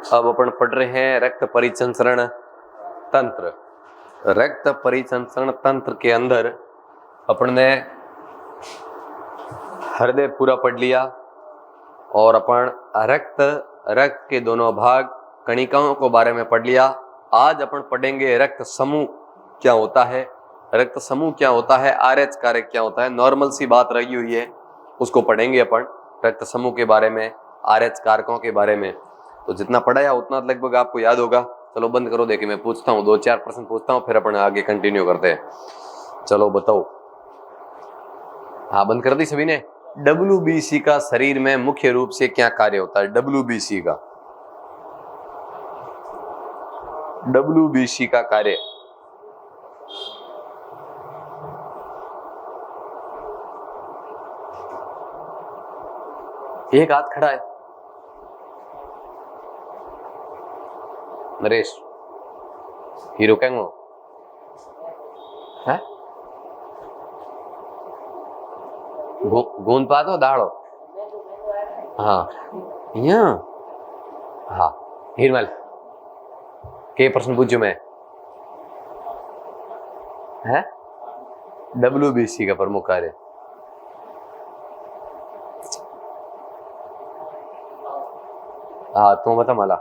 अब अपन पढ़ रहे हैं रक्त परिसंचरण तंत्र। रक्त परिसंचरण तंत्र के अंदर अपन ने हृदय पूरा पढ़ लिया और अपन रक्त के दोनों भाग कणिकाओं को बारे में पढ़ लिया। आज अपन पढ़ेंगे रक्त समूह क्या होता है, रक्त समूह क्या होता है, आरएच कारक क्या होता है। नॉर्मल सी बात रही हुई है, उसको पढ़ेंगे अपन रक्त समूह के बारे में, आरएच कारकों के बारे में। तो जितना पढ़ाया उतना लगभग आपको याद होगा। चलो बंद करो, देखिए मैं पूछता हूँ, 2-4 प्रश्न पूछता हूँ, फिर अपन आगे कंटिन्यू करते हैं। चलो बताओ। हाँ, बंद कर दी सभी ने। WBC का शरीर में मुख्य रूप से क्या कार्य होता है? WBC का कार्य, एक हाथ खड़ा है नरेश, हीरो कैंगो है गोंद पातो दाड़ो। हाँ यहाँ, हाँ हिरमल के प्रश्न पूछू मैं है? WBC का प्रमुख कार्य, हाँ तुम बता मला।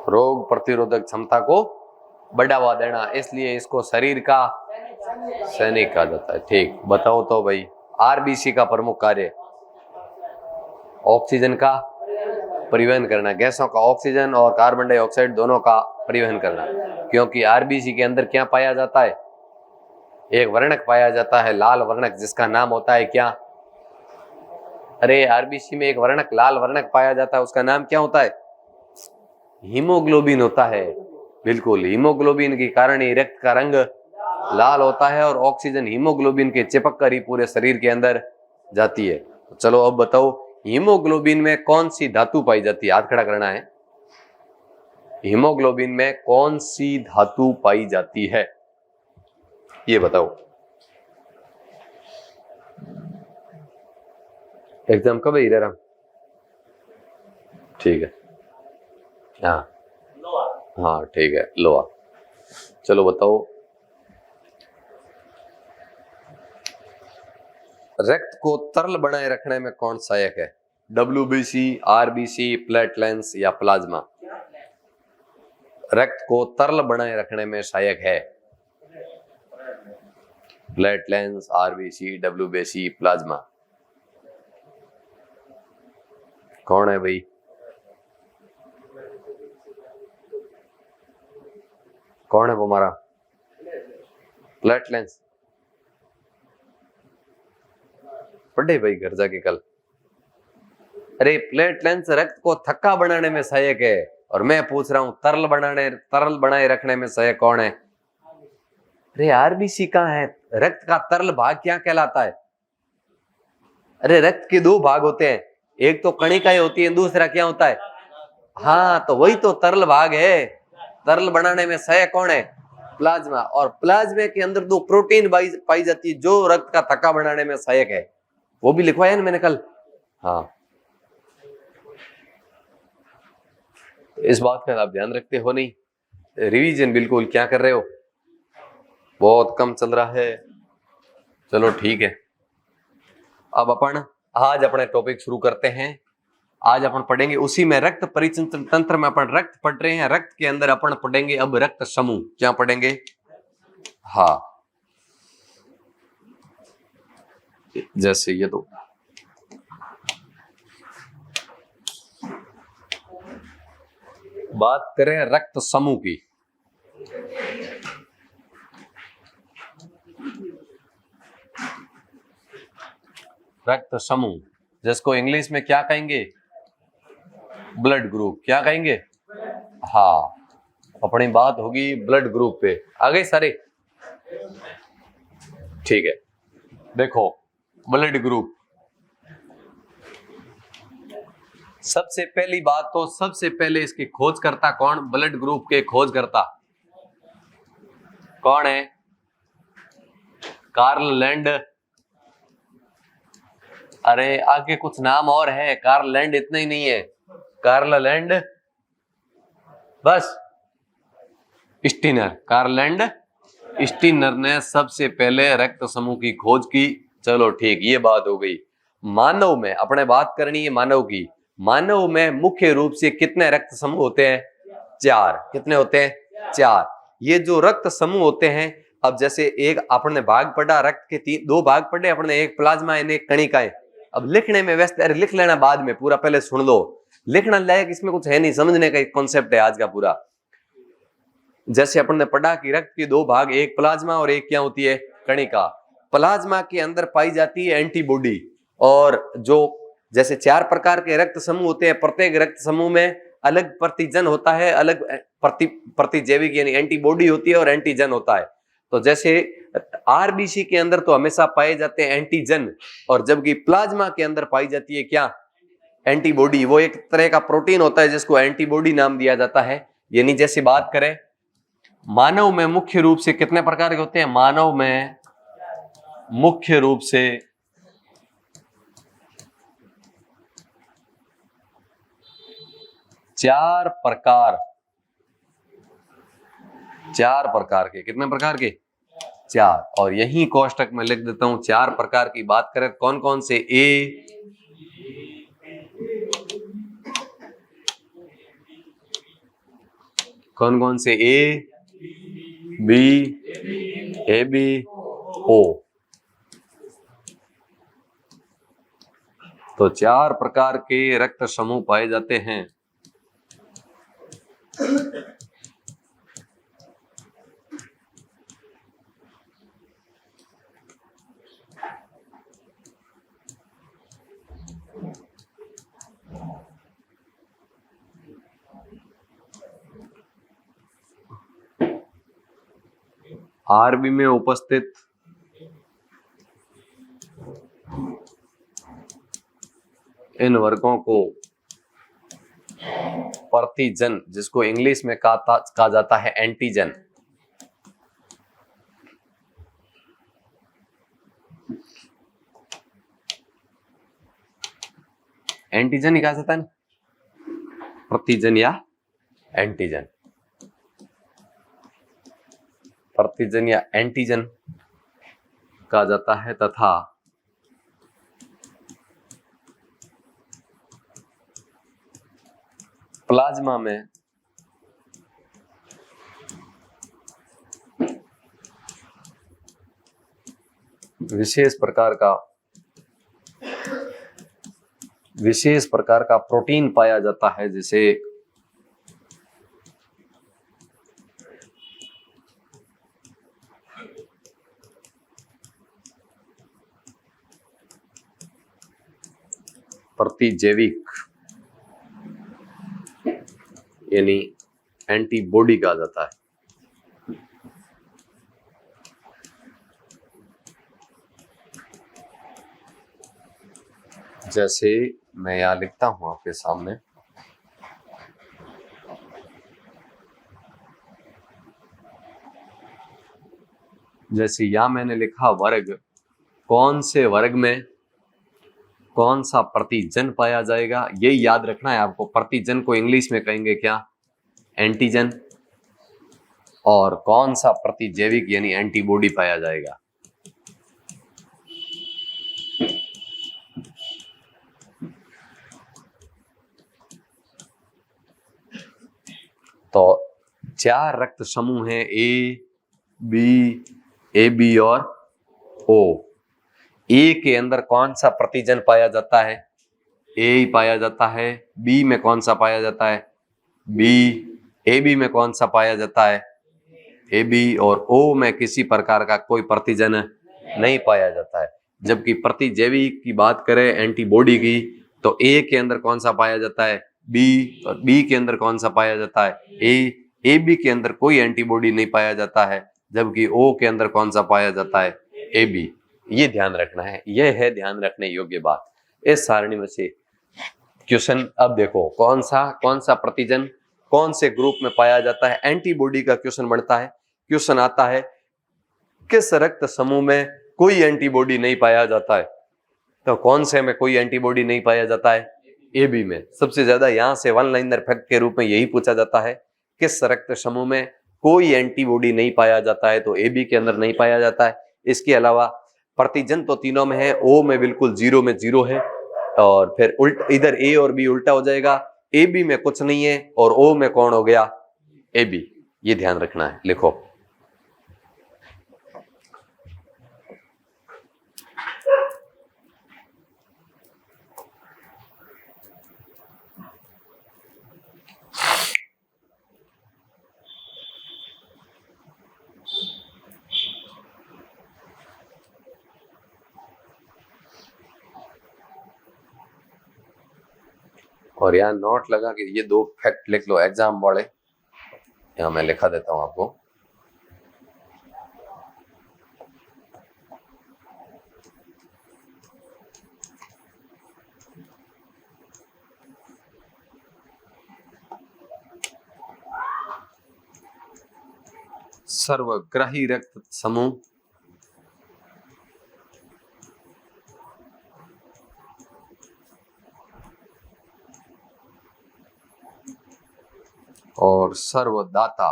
रोग प्रतिरोधक क्षमता को बढ़ावा देना, इसलिए इसको शरीर का सैनिक कहा जाता है। ठीक, बताओ तो भाई। RBC का प्रमुख कार्य ऑक्सीजन का परिवहन करना, गैसों का, ऑक्सीजन और कार्बन डाइऑक्साइड दोनों का परिवहन करना। क्योंकि RBC के अंदर क्या पाया जाता है? एक वर्णक पाया जाता है, लाल वर्णक, जिसका नाम होता है क्या? अरे RBC में एक वर्णक, लाल वर्णक पाया जाता है, उसका नाम क्या होता है? हीमोग्लोबिन होता है। बिल्कुल, हीमोग्लोबिन के कारण ही रक्त का रंग लाल होता है और ऑक्सीजन हीमोग्लोबिन के चिपक कर ही पूरे शरीर के अंदर जाती है। चलो अब बताओ, हीमोग्लोबिन में कौन सी धातु पाई जाती है? हाथ खड़ा करना है। हीमोग्लोबिन में कौन सी धातु पाई जाती है, ये बताओ। एग्जाम कब है राम? ठीक है, हाँ हाँ ठीक है, लोहा। चलो बताओ, रक्त को तरल बनाए रखने में कौन सहायक है? WBC, RBC, प्लेटलेट्स या प्लाज्मा? रक्त को तरल बनाए रखने में सहायक है प्लेटलेट्स, RBC, WBC, प्लाज्मा। कौन है भाई? कौन है वो हमारा? प्लेटलेट्स पढ़े भाई घर जाके कल। अरे प्लेटलेट्स रक्त को थक्का बनाने में सहायक है, और मैं पूछ रहा हूं तरल बनाए रखने में सहायक कौन है? अरे RBC कहाँ है? रक्त का तरल भाग क्या कहलाता है? अरे रक्त के 2 भाग होते हैं, एक तो कणिकाएं होती है, दूसरा क्या होता है? हाँ, तो वही तो तरल भाग है। तरल बनाने में सहायक कौन है? प्लाज्मा। और प्लाज्मा के अंदर 2 प्रोटीन पाई जाती है जो रक्त का थक्का बनाने में सहायक है। वो भी लिखवाया ना मैंने कल। हाँ, इस बात का आप ध्यान रखते हो नहीं? रिवीजन बिल्कुल क्या कर रहे हो? बहुत कम चल रहा है। चलो ठीक है, अब अपन आज अपने टॉपिक शुरू करते हैं। आज अपन पढ़ेंगे उसी में रक्त परिसंचरण तंत्र में अपन रक्त पढ़ रहे हैं, रक्त के अंदर अपन पढ़ेंगे अब रक्त समूह। क्या पढ़ेंगे? हाँ, जैसे ये तो बात करें रक्त समूह की। रक्त समूह, जिसको इंग्लिश में क्या कहेंगे? Blood group. क्या कहेंगे? हाँ, अपनी बात होगी ब्लड ग्रुप पे। आ गए सारे? ठीक है, देखो ब्लड ग्रुप। सबसे पहली बात तो सबसे पहले इसकी खोजकर्ता कौन? ब्लड ग्रुप के खोजकर्ता कौन है? Karl Land. अरे आगे कुछ नाम और है, कार्ल लैंड इतना ही नहीं है। कार्ल एंड बस स्टीनर। कार्ल एंड स्टीनर ने सबसे पहले रक्त समूह की खोज की। चलो ठीक, ये बात हो गई। मानव में अपने बात करनी है मानव की। मानव में मुख्य रूप से कितने रक्त समूह होते हैं? 4। कितने होते हैं? 4। ये जो रक्त समूह होते हैं, अब जैसे एक अपने भाग पढ़ा, रक्त के 2 भाग पढ़े अपने, एक प्लाज्मा है एक कणिका है। अब लिखने में व्यस्त, अरे लिख लेना बाद में, पूरा पहले सुन लो। लिखना लायक इसमें कुछ है नहीं, समझने का कॉन्सेप्ट है आज का पूरा। जैसे अपन ने पढ़ा कि रक्त के 2 भाग, एक प्लाज्मा और एक क्या होती है? कणिका। प्लाज्मा के अंदर पाई जाती है एंटीबॉडी। और जो जैसे 4 प्रकार के रक्त समूह होते हैं, प्रत्येक रक्त समूह में अलग प्रतिजन होता है, अलग प्रतिजैविक यानी एंटीबॉडी होती है और एंटीजन होता है। तो जैसे आरबीसी के अंदर तो हमेशा पाए जाते हैं एंटीजन, और जबकि प्लाज्मा के अंदर पाई जाती है क्या? एंटीबॉडी। वो एक तरह का प्रोटीन होता है जिसको एंटीबॉडी नाम दिया जाता है। यानी जैसे बात करें, मानव में मुख्य रूप से कितने प्रकार के होते हैं? मानव में मुख्य रूप से 4 प्रकार। 4 प्रकार के। कितने प्रकार के? 4। और यही कोष्टक में लिख देता हूं। 4 प्रकार की बात करें कौन कौन से? कौन कौन से? ए बी, ए बी, ओ। तो 4 प्रकार के रक्त समूह पाए जाते हैं। आरबी में उपस्थित इन वर्गों को प्रतिजन, जिसको इंग्लिश में कहा जाता है एंटीजन, एंटीजन ही कहा जाता है ना, प्रतिजन या एंटीजन। प्रतिजन या एंटीजन कहा जाता है। तथा प्लाज्मा में विशेष प्रकार का प्रोटीन पाया जाता है, जिसे प्रतिजैविक यानी एंटीबॉडी कहा जाता है। जैसे मैं यहां लिखता हूं आपके सामने, जैसे यहां मैंने लिखा वर्ग, कौन से वर्ग में कौन सा प्रतिजन पाया जाएगा, ये याद रखना है आपको। प्रतिजन को इंग्लिश में कहेंगे क्या? एंटीजन। और कौन सा प्रतिजैविक यानी एंटीबॉडी पाया जाएगा। तो 4 रक्त समूह हैं, ए बी और ओ। ए के अंदर कौन सा प्रतिजन पाया जाता है? ए पाया जाता है। बी में कौन सा पाया जाता है? बी। ए बी में कौन सा पाया जाता है? A B. और ओ में किसी प्रकार का कोई प्रतिजन नहीं पाया जाता है। जबकि प्रतिजैविक की बात करें एंटीबॉडी की, तो ए के अंदर कौन सा पाया जाता है? बी। और बी के अंदर कौन सा पाया जाता है? ए। ए बी के अंदर कोई एंटीबॉडी नहीं पाया जाता है, जबकि ओ के अंदर कौन सा पाया जाता है? A B. ये ध्यान रखना है, यह है ध्यान रखने योग्य बात इस सारणी में से क्वेश्चन। अब देखो कौन सा प्रतिजन कौन से ग्रुप में पाया जाता है, एंटीबॉडी का क्वेश्चन बनता है। क्वेश्चन आता है किस रक्त समूह में कोई एंटीबॉडी नहीं पाया जाता है, तो कौन से में कोई एंटीबॉडी नहीं पाया जाता है? ए बी में सबसे ज्यादा यहां से वन लाइनर फैक्ट के रूप में यही पूछा जाता है, किस रक्त समूह में कोई एंटीबॉडी नहीं पाया जाता है, तो ए बी के अंदर नहीं पाया जाता है। इसके अलावा प्रतिजन तो तीनों में है, ओ में बिल्कुल जीरो में जीरो है, और फिर उल्ट इधर ए और बी उल्टा हो जाएगा, ए बी में कुछ नहीं है और ओ में कौन हो गया, ए बी। ये ध्यान रखना है, लिखो। और यहाँ नोट लगा के ये दो फैक्ट लिख लो एग्जाम वाले, यहाँ मैं लिखा देता हूं आपको। सर्वग्राही रक्त समूह और सर्वदाता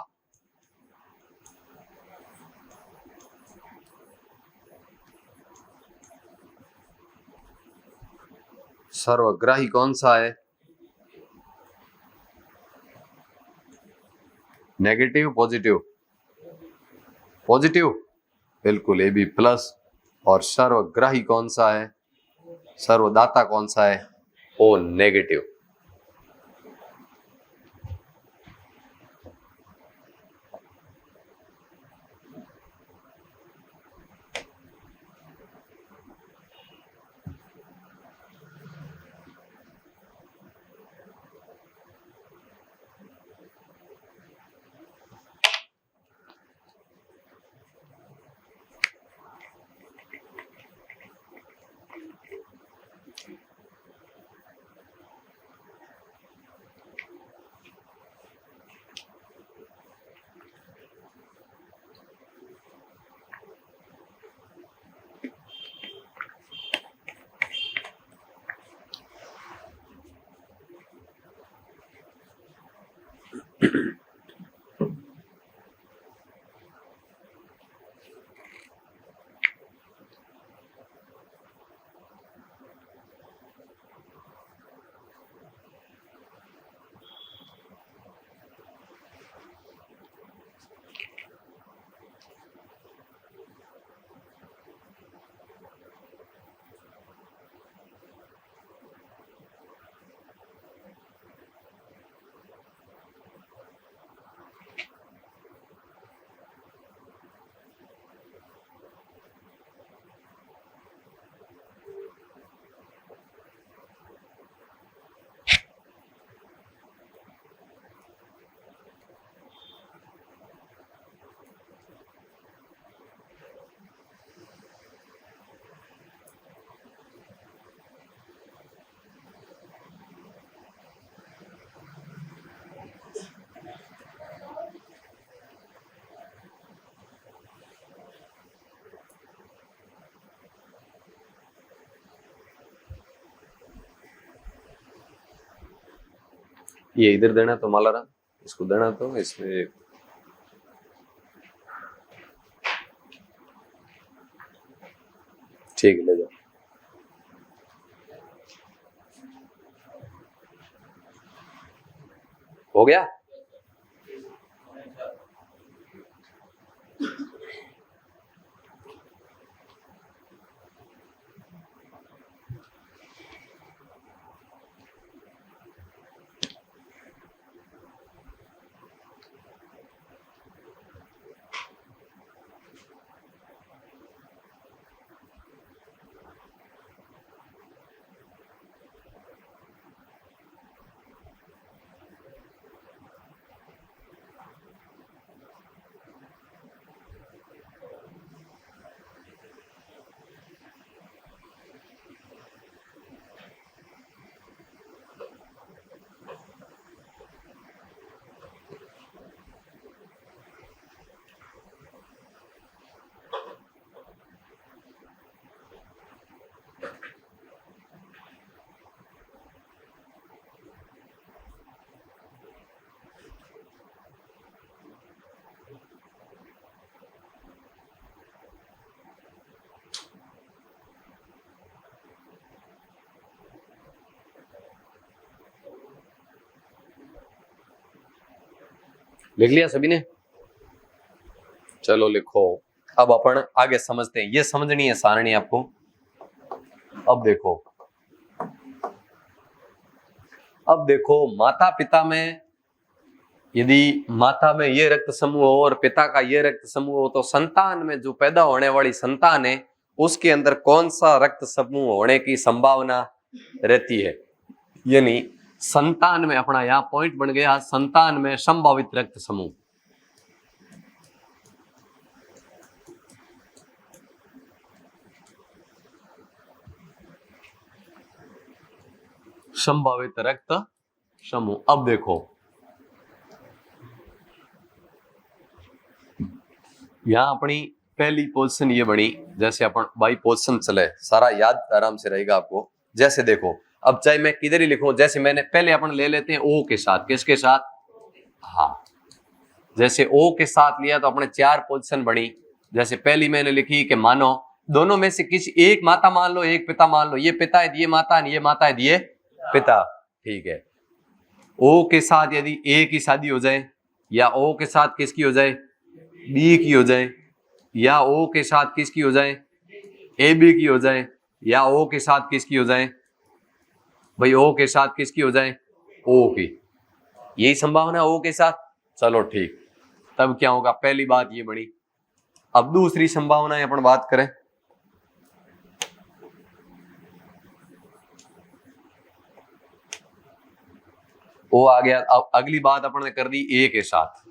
सर्वग्राही कौन सा है, नेगेटिव पॉजिटिव, पॉजिटिव बिल्कुल ए बी प्लस। और सर्वग्राही कौन सा है, सर्वदाता कौन सा है, ओ नेगेटिव। ये इधर देना तो मालाराम, इसको देना तो इसमें ठीक ले जाओ। हो गया। लिख लिया सभी ने? चलो लिखो। अब अपन आगे समझते हैं, ये समझनी है सारणी आपको। अब देखो माता पिता में, यदि माता में ये रक्त समूह हो और पिता का ये रक्त समूह हो, तो संतान में जो पैदा होने वाली संतान है उसके अंदर कौन सा रक्त समूह होने की संभावना रहती है। यानी संतान में, अपना यहां पॉइंट बन गया, संतान में संभावित रक्त समूह। संभावित रक्त समूह। अब देखो यहां अपनी पहली पोजीशन ये बनी, जैसे अपन बाई पोजीशन चले, सारा याद आराम से रहेगा आपको। जैसे देखो अब चाहे मैं किधर ही लिखूं, जैसे मैंने पहले अपन ले लेते हैं ओ के साथ, किसके साथ? हाँ, जैसे ओ के साथ लिया तो अपने 4 पोजीशन बनी। जैसे पहली मैंने लिखी कि मानो दोनों में से किसी एक माता मान लो, एक पिता मान लो, ये पिता है ये माता है, ये माता है ये पिता, ठीक है। ओ के साथ यदि ए की शादी हो जाए, या ओ के साथ किसकी हो जाए? बी की हो जाए, या ओ के साथ किसकी हो जाए? ए बी की हो जाए, या ओ के साथ किसकी हो जाए? भाई ओ के साथ किसकी हो जाए? ओ की। यही संभावना ओ के साथ। चलो ठीक, तब क्या होगा? पहली बात ये बनी। अब दूसरी संभावना अपन बात करें। ओ आ गया। अब अगली बात अपन ने कर दी ए के साथ।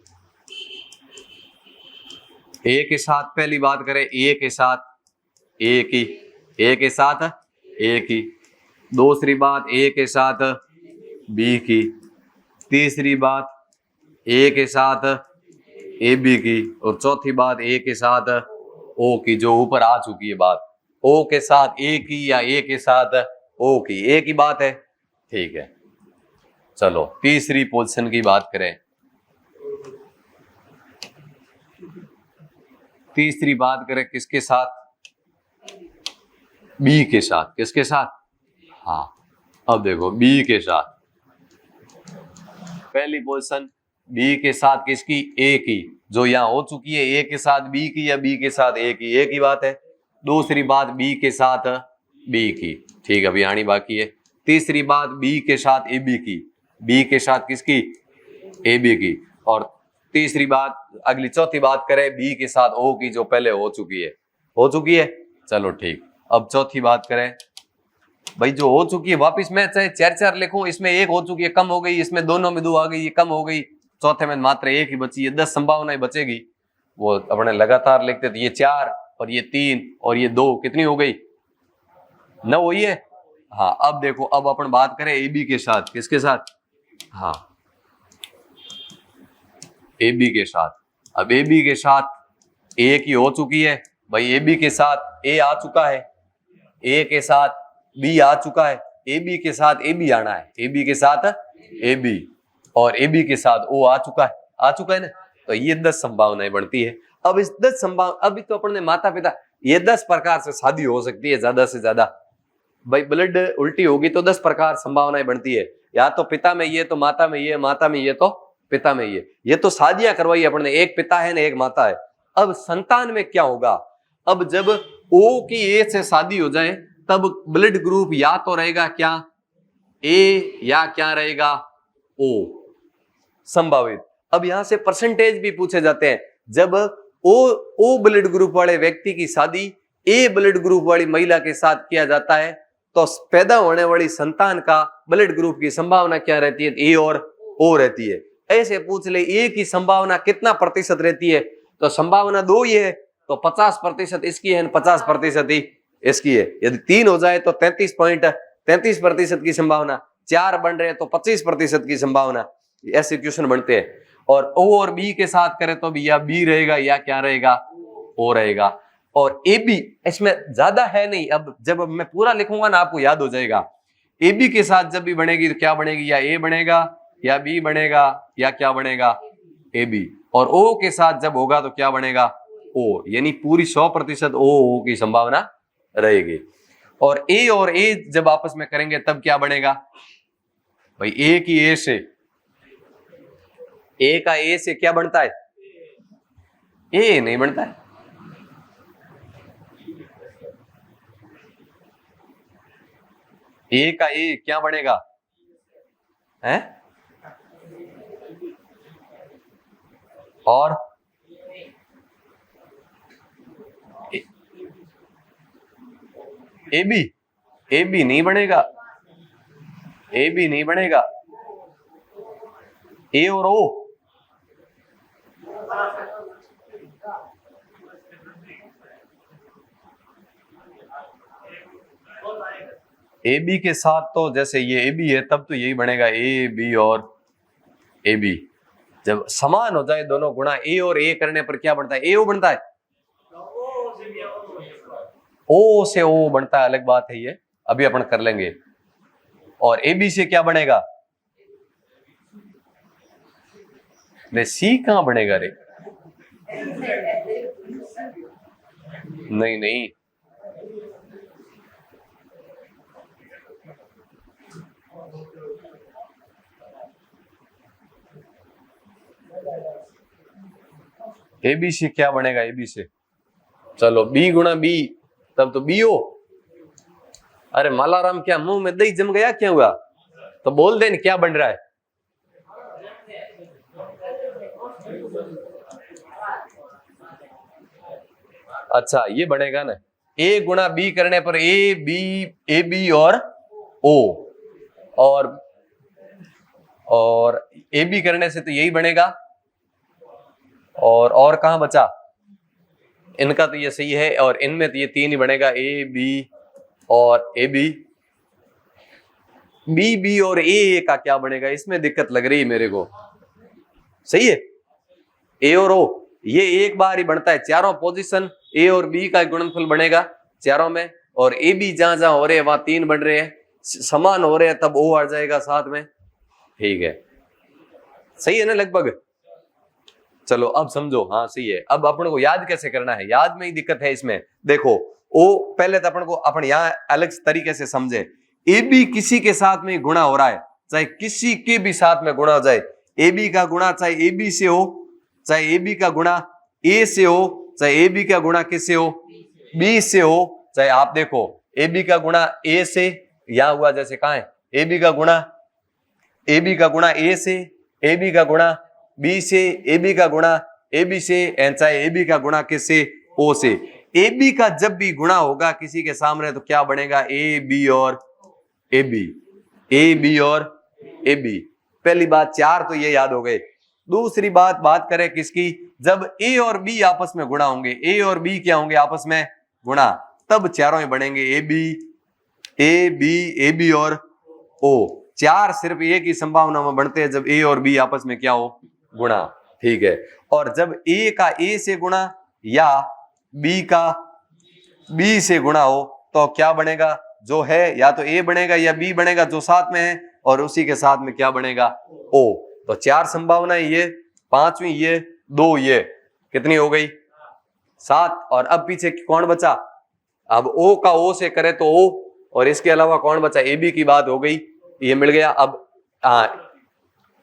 ए के साथ पहली बात करें, ए के साथ ए की, ए के साथ ए की। दूसरी बात ए के साथ बी की। तीसरी बात ए के साथ ए बी की। और चौथी बात ए के साथ ओ की, जो ऊपर आ चुकी है बात। ओ के साथ ए की या ए के साथ ओ की, ए की बात है, ठीक है। चलो तीसरी पोजीशन की बात करें। तीसरी बात करें किसके साथ? बी के साथ। किसके साथ? हाँ, अब देखो बी के साथ पहली पोजीशन बी के साथ किसकी? ए की, जो यहां हो चुकी है। ए के साथ बी की या बी के साथ ए की, ए की बात है। दूसरी बात बी के साथ बी की, ठीक है, अभी आनी बाकी है। तीसरी बात बी के साथ ए बी की, बी के साथ किसकी? ए बी की। और तीसरी बात, अगली चौथी बात करें बी के साथ ओ की, जो पहले हो चुकी है। हो चुकी है, चलो ठीक। अब चौथी बात करें, भाई जो हो चुकी है वापिस मैं चाहे 4 लिखूं, इसमें एक हो चुकी है कम हो गई, इसमें दोनों में 2 आ गई, ये कम हो गई, चौथे में मात्र एक ही बची है, 10 संभावनाएं बचेगी। वो अपने लगातार लिखते थे, ये 4 और ये 3 और ये 2, कितनी हो गई? 9 हुई है। हाँ, अब देखो, अब अपन बात करें ए बी के साथ। किसके साथ? हाँ, ए बी के साथ। अब ए बी के साथ ए की हो चुकी है, भाई ए बी के साथ ए आ चुका है, ए के साथ बी आ चुका है, ए बी के साथ ए बी आना है, ए बी के साथ ए बी, और ए बी के साथ ओ आ चुका है, आ चुका है ना। तो ये 10 संभावनाएं बढ़ती है। अब इस 10 संभावना, अभी तो अपन ने माता पिता, ये 10 प्रकार से शादी हो सकती है ज्यादा से ज्यादा। भाई ब्लड उल्टी होगी तो 10 प्रकार संभावनाएं बढ़ती है, या तो पिता में ये, तो माता में ये, माता में ये तो पिता में ये तो शादियां करवाई अपन ने, एक पिता है ना एक माता है। अब संतान में क्या होगा? अब जब ओ की ए से शादी हो जाए, तब ब्लड ग्रुप या तो रहेगा क्या? ए, या क्या रहेगा? ओ, संभावित। अब यहां से परसेंटेज भी पूछे जाते हैं। जब ओ ब्लड ग्रुप वाले व्यक्ति की शादी ए ब्लड ग्रुप वाली महिला के साथ किया जाता है, तो पैदा होने वाली संतान का ब्लड ग्रुप की संभावना क्या रहती है? ए और ओ रहती है। ऐसे पूछ ले ए की संभावना कितना प्रतिशत रहती है, तो संभावना 2 ही है, तो 50% इसकी है, 50% ही इसकी है। यदि 3 हो जाए तो 33% की संभावना, 4 बन रहे हैं तो 25% की संभावना। ऐसे क्वेश्चन बनते हैं। और ओ और बी के साथ करें तो भी या बी रहेगा या क्या रहेगा? ओ रहेगा। और ए बी इसमें ज्यादा है नहीं, अब जब मैं पूरा लिखूंगा ना आपको याद हो जाएगा। ए बी के साथ जब भी बनेगी तो क्या बनेगी? या ए बनेगा या बी बनेगा या क्या बनेगा? A B. और ओ के साथ जब होगा तो क्या बनेगा? ओ। यानी पूरी 100% ओ की संभावना रहेगी। और ए जब आपस में करेंगे तब क्या बनेगा? भाई ए की ए से ए का ए से क्या बनता है? ए नहीं बनता है। ए का ए क्या बनेगा? है? और ए बी, ए बी नहीं बनेगा, ए बी नहीं बनेगा। ए और ओ, ए बी के साथ तो जैसे ये ए बी है तब तो यही बनेगा, ए बी और ए बी। जब समान हो जाए दोनों गुणा ए और ए करने पर क्या बनता है? ए ओ बनता है। ओ से ओ बनता है, अलग बात है ये, अभी अपन कर लेंगे। और ए बी से क्या बनेगा? ने सी कहां बनेगा रे? नहीं नहीं, ए बी से क्या बनेगा? ए बी से चलो बी गुणा बी, तब तो बी ओ। अरे मालाराम क्या मुंह में दही जम गया, क्या हुआ? तो बोल दे क्या बन रहा है? अच्छा ये बनेगा ना, ए गुणा बी करने पर ए बी और ओ, और ए बी करने से तो यही बनेगा। और कहां बचा? इनका तो ये सही है, और इनमें तो ये तीन ही बनेगा, ए बी और ए बी। बी बी और ए का क्या बनेगा? इसमें दिक्कत लग रही है मेरे को। सही है, ए और ओ ये एक बार ही बनता है, चारों पोजीशन ए और बी का गुणनफल बनेगा चारों में, और ए बी जहां जहां हो रहे हैं वहां तीन बन रहे हैं, समान हो रहे हैं तब ओ आ जाएगा साथ में। ठीक है, सही है ना लगभग? चलो अब समझो, हाँ सही है। अब अपन को याद कैसे करना है, याद में ही दिक्कत है इसमें। देखो ओ पहले तो अपन यहाँ अलग तरीके से समझे। ए बी किसी के साथ में गुणा हो रहा है, चाहे किसी के भी साथ में गुणा हो जाए, ए बी का गुणा चाहे ए बी से हो, चाहे ए बी का गुणा ए से हो, चाहे ए बी का गुणा किससे हो? बी से हो। चाहे आप देखो ए बी का गुणा ए से, यहां हुआ जैसे कहा है ए बी का गुणा ए से, ए बी का गुणा बी से, ए बी का गुणा ए बी से, एंड चाहे ए बी का गुणा किससे? ओ से। ए बी का जब भी गुणा होगा किसी के सामने तो क्या बनेगा? ए बी और ए बी, ए बी और ए बी। पहली बात चार तो ये याद हो गए। दूसरी बात करें किसकी? जब ए और बी आपस में गुणा होंगे, ए और बी क्या होंगे आपस में? गुणा, तब चारों ही बनेंगे ए बी और ओ। चार सिर्फ एक ही संभावना में बनते हैं जब ए और बी आपस में क्या हो? गुणा। ठीक है, और जब ए का ए से गुणा या बी का बी से गुणा हो तो क्या बनेगा? जो है या तो ए बनेगा या बी बनेगा जो साथ में है, और उसी के साथ में क्या बनेगा? ओ। तो चार संभावनाएं ये, पांचवी ये, दो ये, कितनी हो गई? सात। और अब पीछे कौन बचा? अब ओ का ओ से करे तो ओ, और इसके अलावा कौन बचा? ए बी की बात हो गई, ये मिल गया। अब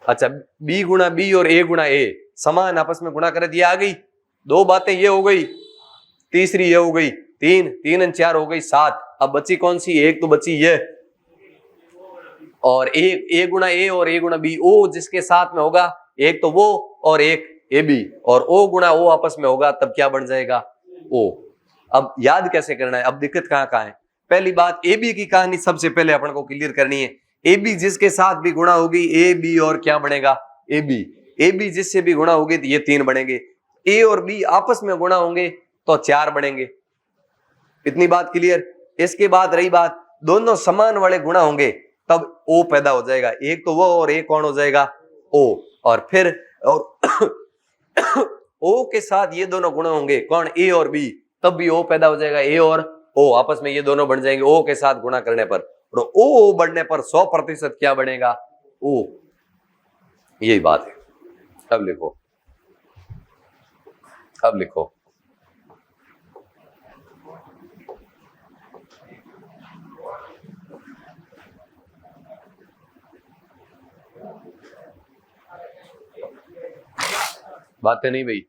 अच्छा बी गुणा बी और ए गुणा ए समान आपस में गुणा करे, दिया आ गई। दो बातें ये हो गई, तीसरी ये हो गई, तीन, तीन और चार हो गई सात। अब बची कौन सी? एक तो बची ये, और एक ए गुणा ए और ए गुणा बी, ओ जिसके साथ में होगा एक तो वो और एक ए बी, और ओ गुणा ओ आपस में होगा तब क्या बन जाएगा? ओ। अब याद कैसे करना है? अब दिक्कत कहां है? पहली बात ए बी की कहानी सबसे पहले अपन को क्लियर करनी है। ए बी जिसके साथ भी गुणा होगी ए बी और क्या बनेगा? A B. ए बी जिससे भी गुणा होगी तो ये तीन बनेंगे, ए और बी आपस में गुणा होंगे तो चार बनेंगे। इतनी बात क्लियर? इसके बाद रही बात दोनों समान वाले गुणा होंगे तब ओ पैदा हो जाएगा, एक तो वो और एक कौन हो जाएगा? ओ। और फिर ओ के साथ ये दोनों गुणा होंगे कौन? ए और बी, तब भी ओ पैदा हो जाएगा, ए और ओ आपस में ये दोनों बन जाएंगे ओ के साथ गुणा करने पर, और ओ बढ़ने पर 100% क्या बनेगा? ओ। यही बात है। अब लिखो, अब लिखो बातें नहीं भाई।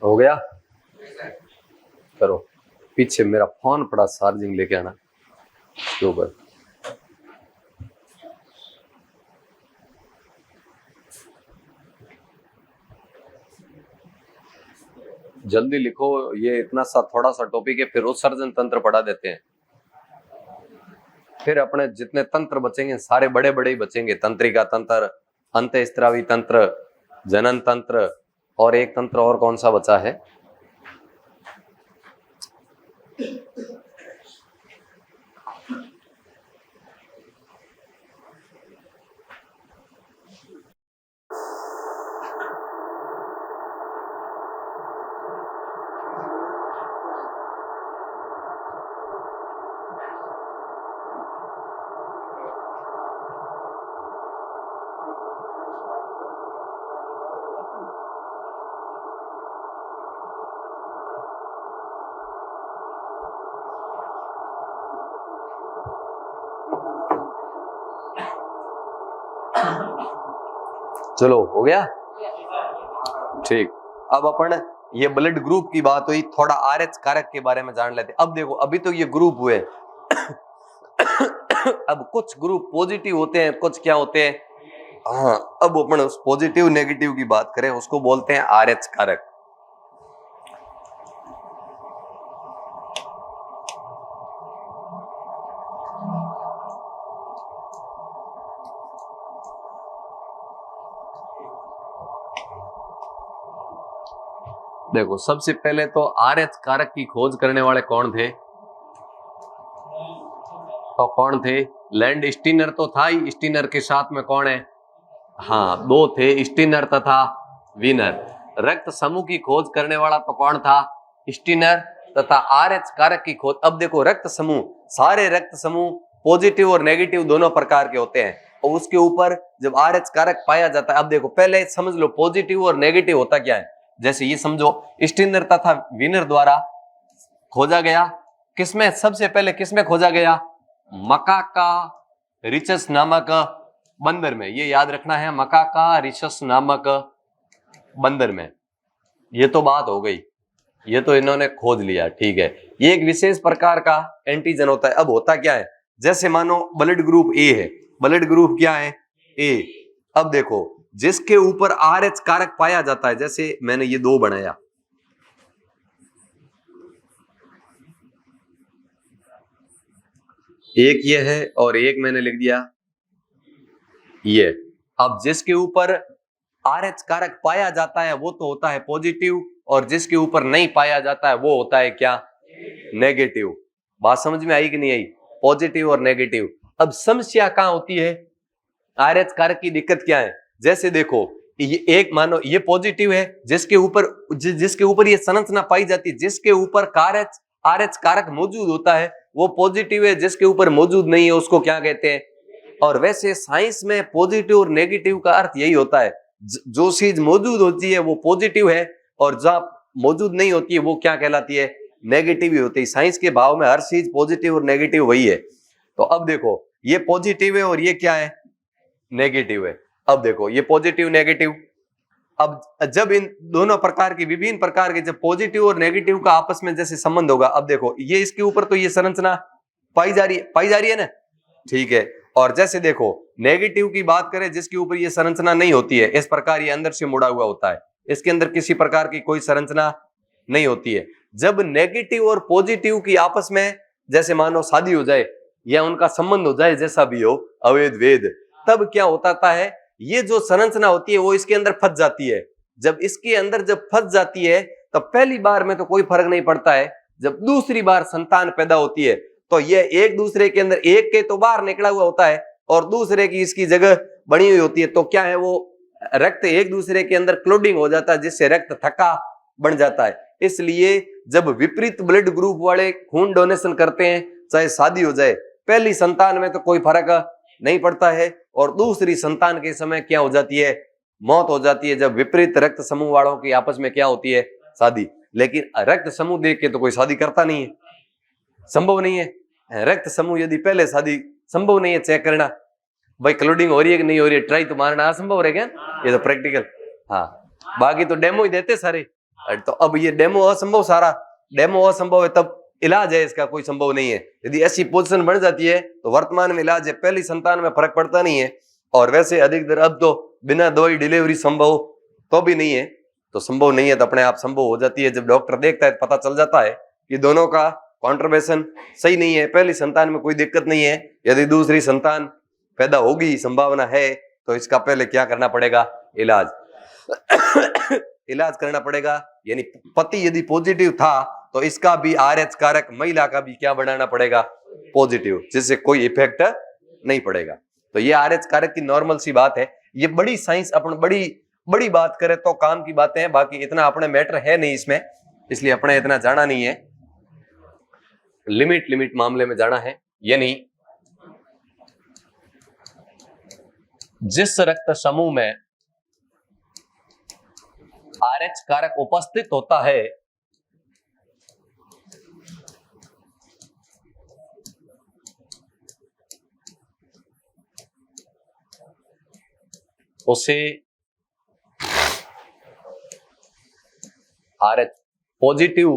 हो गया? करो। पीछे मेरा फोन पड़ा, चार्जिंग लेके आना इसके ऊपर। जल्दी लिखो, ये इतना सा थोड़ा सा टॉपिक है, फिर उत्सर्जन तंत्र पढ़ा देते हैं। फिर अपने जितने तंत्र बचेंगे सारे बड़े बड़े ही बचेंगे। तंत्रिका तंत्र, अंतःस्त्रावी तंत्र, जनन तंत्र, और एक तंत्र और कौन सा बचा है? चलो हो गया, ठीक। अब अपन ये ब्लड ग्रुप की बात हुई, थोड़ा आरएच कारक के बारे में जान लेते। अब देखो, अभी तो ये ग्रुप हुए अब कुछ ग्रुप पॉजिटिव होते हैं, कुछ क्या होते हैं, हाँ, अब अपन उस पॉजिटिव नेगेटिव की बात करें, उसको बोलते हैं आरएच कारक। देखो, सबसे पहले तो आरएच कारक की खोज करने वाले कौन थे? तो कौन थे? लैंड स्टीनर तो था ही, स्टीनर के साथ में कौन है? हाँ, दो थे, स्टीनर तथा वीनर। रक्त समूह की खोज करने वाला तो कौन था? स्टीनर। तथा आरएच कारक की खोज, अब देखो रक्त समूह, सारे रक्त समूह पॉजिटिव और नेगेटिव दोनों प्रकार के होते हैं, और उसके ऊपर जब आरएच कारक पाया जाता है, अब देखो पहले समझ लो पॉजिटिव और नेगेटिव होता क्या है। जैसे ये समझो, स्टीनर तथा वीनर द्वारा खोजा गया, किसमें? सबसे पहले किसमें खोजा गया? मकाका रिचस नामक बंदर में। ये याद रखना है, मकाका रिचस नामक बंदर में। ये तो बात हो गई, ये तो इन्होंने खोज लिया, ठीक है। ये एक विशेष प्रकार का एंटीजन होता है। अब होता क्या है, जैसे मानो ब्लड ग्रुप ए है, ब्लड ग्रुप क्या है? ए। अब देखो, जिसके ऊपर आरएच कारक पाया जाता है, जैसे मैंने ये दो बनाया, एक ये है और एक मैंने लिख दिया ये। अब जिसके ऊपर RH कारक पाया जाता है वो तो होता है पॉजिटिव, और जिसके ऊपर नहीं पाया जाता है वो होता है क्या? नेगेटिव। बात समझ में आई कि नहीं आई? पॉजिटिव और नेगेटिव। अब समस्या कहां होती है? RH कारक की दिक्कत क्या है? जैसे देखो, ये एक मानो ये पॉजिटिव है, जिसके ऊपर ये संरचना पाई जाती है, जिसके ऊपर RH कारक मौजूद होता है वो पॉजिटिव है, जिसके ऊपर मौजूद नहीं है उसको क्या कहते हैं? और वैसे साइंस में पॉजिटिव और नेगेटिव का अर्थ यही होता है, जो चीज मौजूद होती है वो पॉजिटिव है, और जहां मौजूद नहीं होती है वो क्या कहलाती है? नेगेटिव ही होती है। साइंस के भाव में हर चीज पॉजिटिव और नेगेटिव वही है। तो अब देखो, ये पॉजिटिव है और ये क्या है? नेगेटिव है। अब देखो, ये पॉजिटिव नेगेटिव। अब जब इन दोनों प्रकार की विभिन्न प्रकार के जब पॉजिटिव और नेगेटिव का आपस में जैसे संबंध होगा, अब देखो ये इसके ऊपर तो ये संरचना पाई जा रही है ना, ठीक है। और जैसे देखो नेगेटिव की बात करें, जिसके ऊपर ये संरचना नहीं होती है, इस प्रकार ये अंदर से मुड़ा हुआ होता है, इसके अंदर किसी प्रकार की कोई संरचना नहीं होती है। जब नेगेटिव और पॉजिटिव की आपस में जैसे मानो शादी हो जाए या उनका संबंध हो जाए, जैसा भी हो, अवैध वेद, तब क्या होता है? ये जो संरचना होती है वो इसके अंदर फंस जाती है। जब इसके अंदर जब फंस जाती है तो पहली बार में तो कोई फर्क नहीं पड़ता है, जब दूसरी बार संतान पैदा होती है तो ये एक दूसरे के अंदर, एक के तो बाहर निकला हुआ होता है और दूसरे की इसकी जगह बनी हुई होती है, तो क्या है वो रक्त एक दूसरे के अंदर क्लोडिंग हो जाता है, जिससे रक्त थक्का बन जाता है। इसलिए जब विपरीत ब्लड ग्रुप वाले खून डोनेशन करते हैं, चाहे शादी हो जाए, पहली संतान में तो कोई फर्क नहीं पड़ता है, और दूसरी संतान के समय क्या हो जाती है? मौत हो जाती है, जब विपरीत रक्त समूह वालों की आपस में क्या होती है? शादी। लेकिन रक्त समूह देख के तो कोई शादी करता नहीं है, संभव नहीं है। रक्त समूह यदि पहले शादी संभव नहीं है चेक करना, भाई क्लोडिंग हो रही है कि नहीं हो रही है, ट्राई तो मारना असंभव है क्या? ये तो प्रैक्टिकल। हाँ, बाकी तो डेमो ही देते सारे। तो अब ये डेमो असंभव, सारा डेमो असंभव है, तब इलाज है इसका कोई संभव नहीं है। यदि ऐसी पोजीशन बन जाती है तो वर्तमान में इलाज है, पहली संतान में फर्क पड़ता नहीं है। और वैसे अधिकतर अब तो बिना दवाई डिलीवरी संभव तो भी नहीं है, तो संभव नहीं है तो अपने आप संभव हो जाती है। जब डॉक्टर देखता है पता चल जाता है कि दोनों का कॉन्ट्रीब्यूशन सही नहीं है, पहली संतान में कोई दिक्कत नहीं है, यदि दूसरी संतान पैदा होगी संभावना है, तो इसका पहले क्या करना पड़ेगा? इलाज इलाज करना पड़ेगा। यानी पति यदि पॉजिटिव था तो इसका भी RH कारक, महिला का भी क्या बनाना पड़ेगा? पॉजिटिव, जिससे कोई इफेक्ट नहीं पड़ेगा। तो ये RH कारक की नॉर्मल सी बात है। ये बड़ी साइंस अपन बड़ी बात करें तो काम की बातें हैं, बाकी इतना अपने मैटर है नहीं इसमें, इसलिए अपने इतना जाना नहीं है, लिमिट मामले में जाना है। यानी जिस रक्त समूह में RH कारक उपस्थित होता है उसे RH पॉजिटिव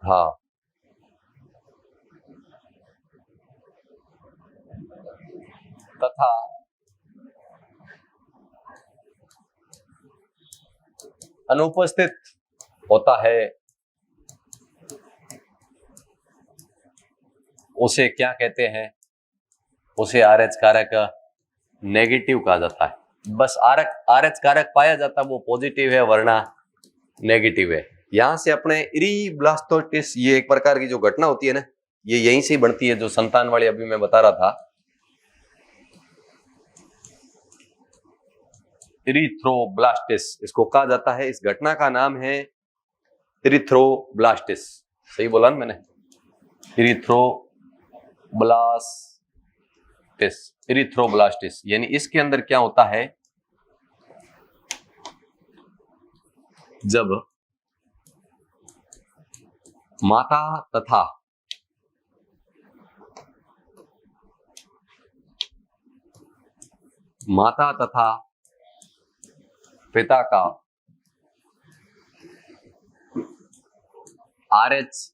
हाँ तथा अनुपस्थित होता है उसे क्या कहते हैं? उसे RH कारक नेगेटिव कहा जाता है। बस RH कारक पाया जाता वो पॉजिटिव है वरना नेगेटिव है। यहां से अपने इरीब्लास्टोसिस, ये एक प्रकार की जो घटना होती है ना, ये यहीं से बढ़ती है, जो संतान वाली अभी मैं बता रहा था, इरिथ्रोब्लास्टिस इसको कहा जाता है। इस घटना का नाम है इरिथ्रोब्लास्टिस। सही बोला ना मैंने? इरिथ्रोब्लास्टिस यानी इसके अंदर क्या होता है? जब माता तथा पिता का RH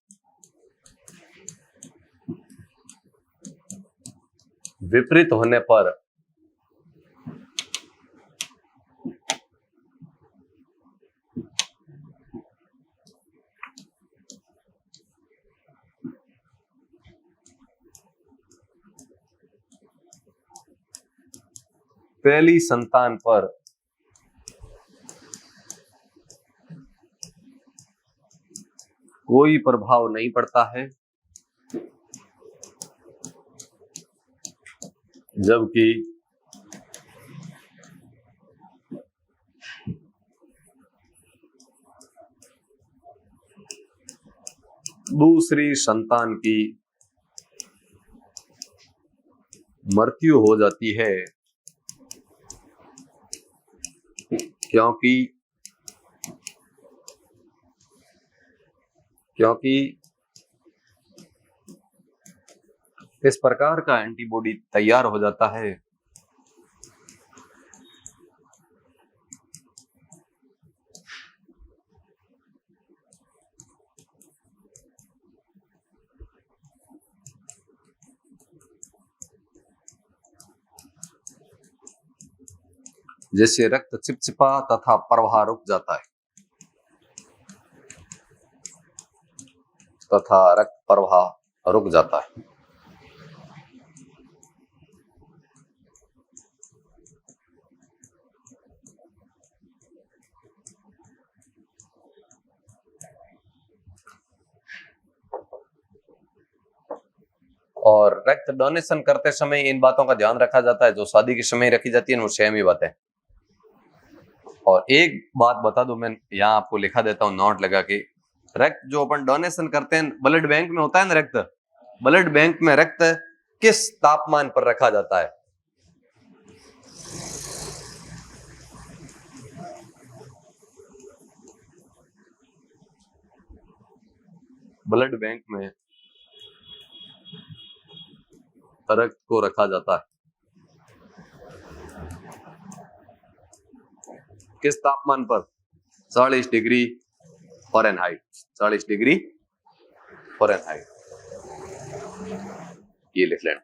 विपरीत होने पर पहली संतान पर कोई प्रभाव नहीं पड़ता है, जबकि दूसरी संतान की मृत्यु हो जाती है, क्योंकि इस प्रकार का एंटीबॉडी तैयार हो जाता है जिससे रक्त चिपचिपा तथा प्रवाह रुक जाता है, और रक्त डोनेशन करते समय इन बातों का ध्यान रखा जाता है जो शादी के समय रखी जाती है, वो सेम ही बात है। और एक बात बता दूं, मैं यहाँ आपको लिखा देता हूँ नोट लगा के, रक्त जो अपन डोनेशन करते हैं ब्लड बैंक में होता है ना, रक्त ब्लड बैंक में रक्त किस तापमान पर रखा जाता है? ब्लड बैंक में रक्त को रखा जाता है किस तापमान पर? 40 डिग्री फ़ारेनहाइट। 40 डिग्री फ़ारेनहाइट, ये लिख लेना।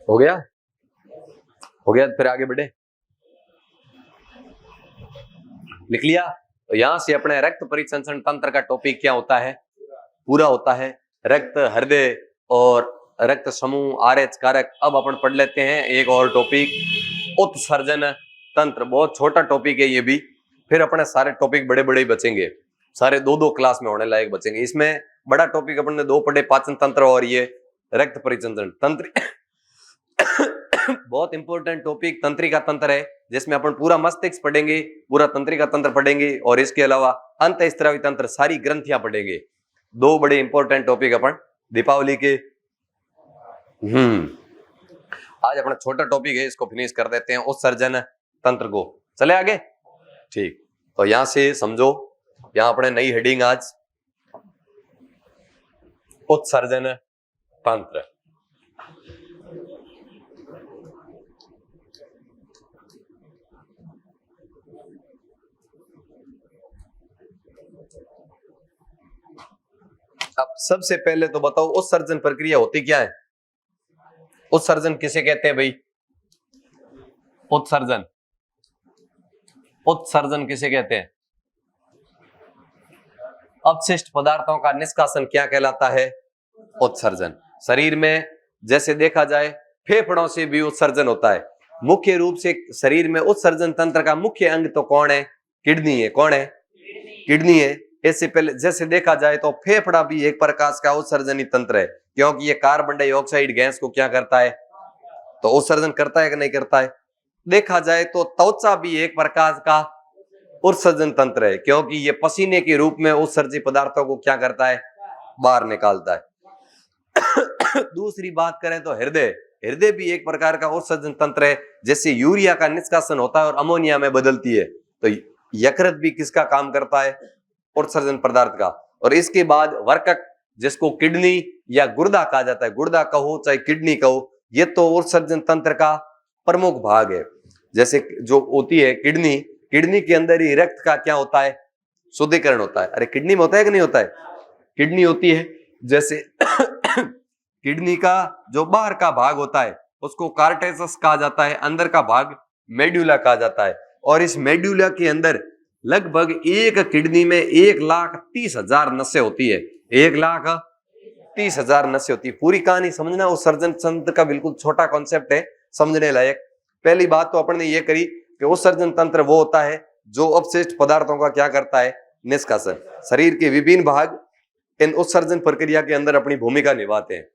हो गया? हो गया, फिर आगे बढ़े। लिख लिया? तो यहां से अपने रक्त परिसंचरण तंत्र का टॉपिक क्या होता है? पूरा होता है। रक्त, हृदय और रक्त समूह, आरएच कारक। अब अपन पढ़ लेते हैं एक और टॉपिक, उत्सर्जन तंत्र। बहुत छोटा टॉपिक है ये भी, फिर अपने सारे टॉपिक बड़े बड़े बचेंगे, सारे दो दो क्लास में होने लायक बचेंगे। इसमें बड़ा टॉपिक अपन ने दो पढ़े, पाचन तंत्र और ये रक्त परिसंचरण तंत्र। बहुत इंपॉर्टेंट टॉपिक तंत्रिका तंत्र है, जिसमें अपन पूरा मस्तिष्क पढ़ेंगे, पूरा तंत्रिका तंत्र पढ़ेंगे और इसके अलावा अंतःस्रावी तंत्र, सारी ग्रंथियां पढ़ेंगे। दो बड़े इंपॉर्टेंट टॉपिक अपन दीपावली के। आज अपना छोटा टॉपिक है, इसको फिनिश कर देते हैं, उत्सर्जन तंत्र को। चले आगे? ठीक, तो यहां से समझो, यहां अपने नई हेडिंग आज उत्सर्जन तंत्र। अब सबसे पहले तो बताओ उत्सर्जन प्रक्रिया होती क्या है? उत्सर्जन किसे कहते हैं भाई? उत्सर्जन, उत्सर्जन किसे कहते हैं? अपशिष्ट पदार्थों का निष्कासन क्या कहलाता है? उत्सर्जन। शरीर में जैसे देखा जाए फेफड़ों से भी उत्सर्जन होता है। मुख्य रूप से शरीर में उत्सर्जन तंत्र का मुख्य अंग तो कौन है? किडनी है। कौन है? किडनी है। इससे पहले जैसे देखा जाए तो फेफड़ा भी एक प्रकार का उत्सर्जनी तंत्र है, क्योंकि ये कार्बन डाइऑक्साइड गैस को क्या करता है? तो उत्सर्जन करता है कि नहीं करता है? देखा जाए तो त्वचा भी एक प्रकार का उत्सर्जन तंत्र है, क्योंकि ये पसीने के रूप में उत्सर्जित पदार्थों को क्या करता है? बाहर निकालता है। दूसरी बात करें तो हृदय, हृदय भी एक प्रकार का उत्सर्जन तंत्र है। जैसे यूरिया का निष्कासन होता है और अमोनिया में बदलती है, तो यकृत भी किसका काम करता है? उत्सर्जन पदार्थ का। और इसके बाद वर्कक, जिसको किडनी या गुर्दा कहा जाता है, गुर्दा कहो चाहे किडनी कहो, ये तो उत्सर्जन तंत्र का प्रमुख भाग है। जैसे जो होती है किडनी, किडनी के अंदर ही रक्त का क्या होता है? शुद्धिकरण होता है। अरे किडनी में होता है कि नहीं होता है? किडनी होती है। जैसे किडनी का जो बाहर का भाग होता है उसको कार्टेसस कहा जाता है, अंदर का भाग मेड्यूला कहा जाता है। और इस मेड्यूला के अंदर लगभग एक किडनी में 1,30,000 नसें होती है। 1,30,000 नसें होती है। पूरी कहानी समझना, उत्सर्जन तंत्र का बिल्कुल छोटा कॉन्सेप्ट है, समझने लायक। पहली बात तो अपन ने ये करी कि उत्सर्जन तंत्र वो होता है जो अपशिष्ट पदार्थों का क्या करता है? निष्कासन। शरीर के विभिन्न भाग इन उत्सर्जन प्रक्रिया के अंदर अपनी भूमिका निभाते हैं।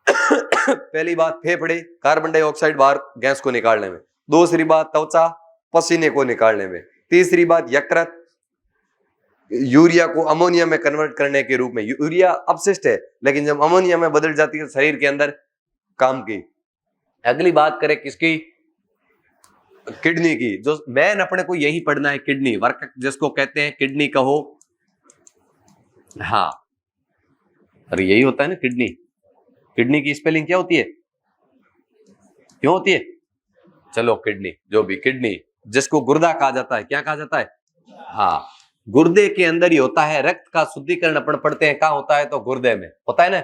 पहली बात फेफड़े कार्बन डाइऑक्साइड बाहर गैस को निकालने में। दूसरी बात त्वचा पसीने को निकालने में। तीसरी बात यकृत यूरिया को अमोनिया में कन्वर्ट करने के रूप में। यूरिया अपशिष्ट है, लेकिन जब अमोनिया में बदल जाती है शरीर के अंदर काम की। अगली बात करें किसकी? किडनी की। जो मैन अपने को यही पढ़ना है, किडनी, वर्क जिसको कहते हैं किडनी कहो। हाँ, अरे यही होता है ना किडनी। किडनी की स्पेलिंग क्या होती है? क्यों होती है? चलो किडनी, जो भी किडनी, जिसको गुर्दा कहा जाता है। क्या कहा जाता है? हाँ, गुर्दे के अंदर ही होता है। रक्त का शुद्धिकरण अपन पढ़ते हैं, कहाँ होता है? तो गुर्दे में होता है ना।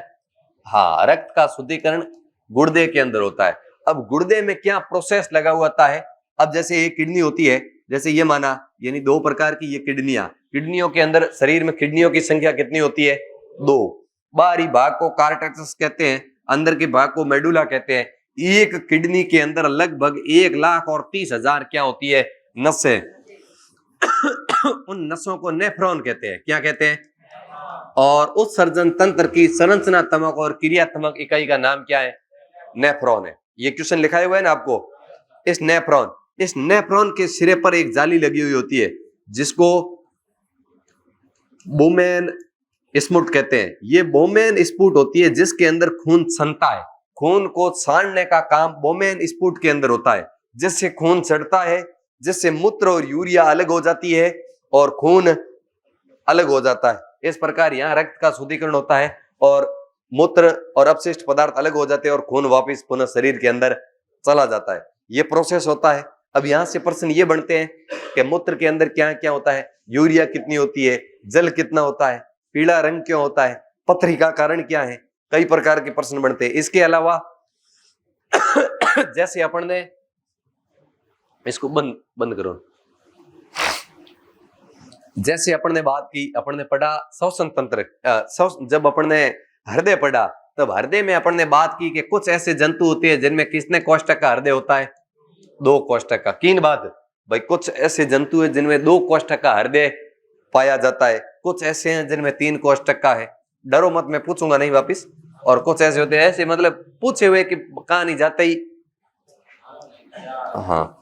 हाँ, रक्त का शुद्धिकरण गुर्दे के अंदर होता है। अब गुर्दे में क्या प्रोसेस लगा हुआ होता है? अब जैसे एक किडनी होती है, जैसे ये माना, यानी 2 प्रकार की ये किडनियां। किडनियों के अंदर शरीर में किडनियों की संख्या कितनी होती है? 2। बाहरी भाग को कार्टेक्स कहते हैं, अंदर के भाग को मेडुला कहते हैं। एक किडनी के अंदर लगभग 1,30,000 क्या होती है? नसें। उन नसों को नेफ्रॉन कहते हैं। क्या कहते हैं? और उत्सर्जन तंत्र की संरचनात्मक और क्रियात्मक इकाई का नाम क्या है? नेफ्रॉन है। ये क्वेश्चन लिखा हुआ है ना आपको। इस नेफ्रॉन के सिरे पर एक जाली लगी हुई होती है, जिसको बोमेन स्पुट कहते हैं। ये बोमेन स्पुट होती है जिसके अंदर खून सनता है। खून को छानने का काम बोमेन स्पुट के अंदर होता है, जिससे खून चढ़ता है, जिससे मूत्र और यूरिया अलग हो जाती है और खून अलग हो जाता है। इस प्रकार यहाँ रक्त का शुद्धिकरण होता है और मूत्र और अपशिष्ट पदार्थ अलग हो जाते हैं और खून वापस पुनः शरीर के अंदर चला जाता है। ये प्रोसेस होता है। अब यहाँ से प्रश्न ये बनते हैं कि मूत्र के अंदर क्या क्या होता है? यूरिया कितनी होती है? जल कितना होता है? पीला रंग क्यों होता है? पथरी का कारण क्या है? कई प्रकार के प्रश्न बनते हैं। इसके अलावा जैसे अपन ने इसको बंद करो। जैसे अपन ने बात की, अपन ने पढ़ा श्वसन तंत्र। जब अपन ने हृदय पढ़ा, तब हृदय में अपन ने बात की कि कुछ ऐसे जंतु होते हैं जिनमें कितने कोष्ठक का हृदय होता है? 2 कोष्ठक का। किन बात भाई? कुछ ऐसे जंतु है जिनमें 2 कोष्ठक का हृदय पाया जाता है, कुछ ऐसे हैं जिनमें 3 कोष्ठक का है। डरो मत, मैं पूछूंगा नहीं वापिस। और कुछ ऐसे होते हैं, ऐसे मतलब पूछे हुए कि कहा नहीं जाते ही। हाँ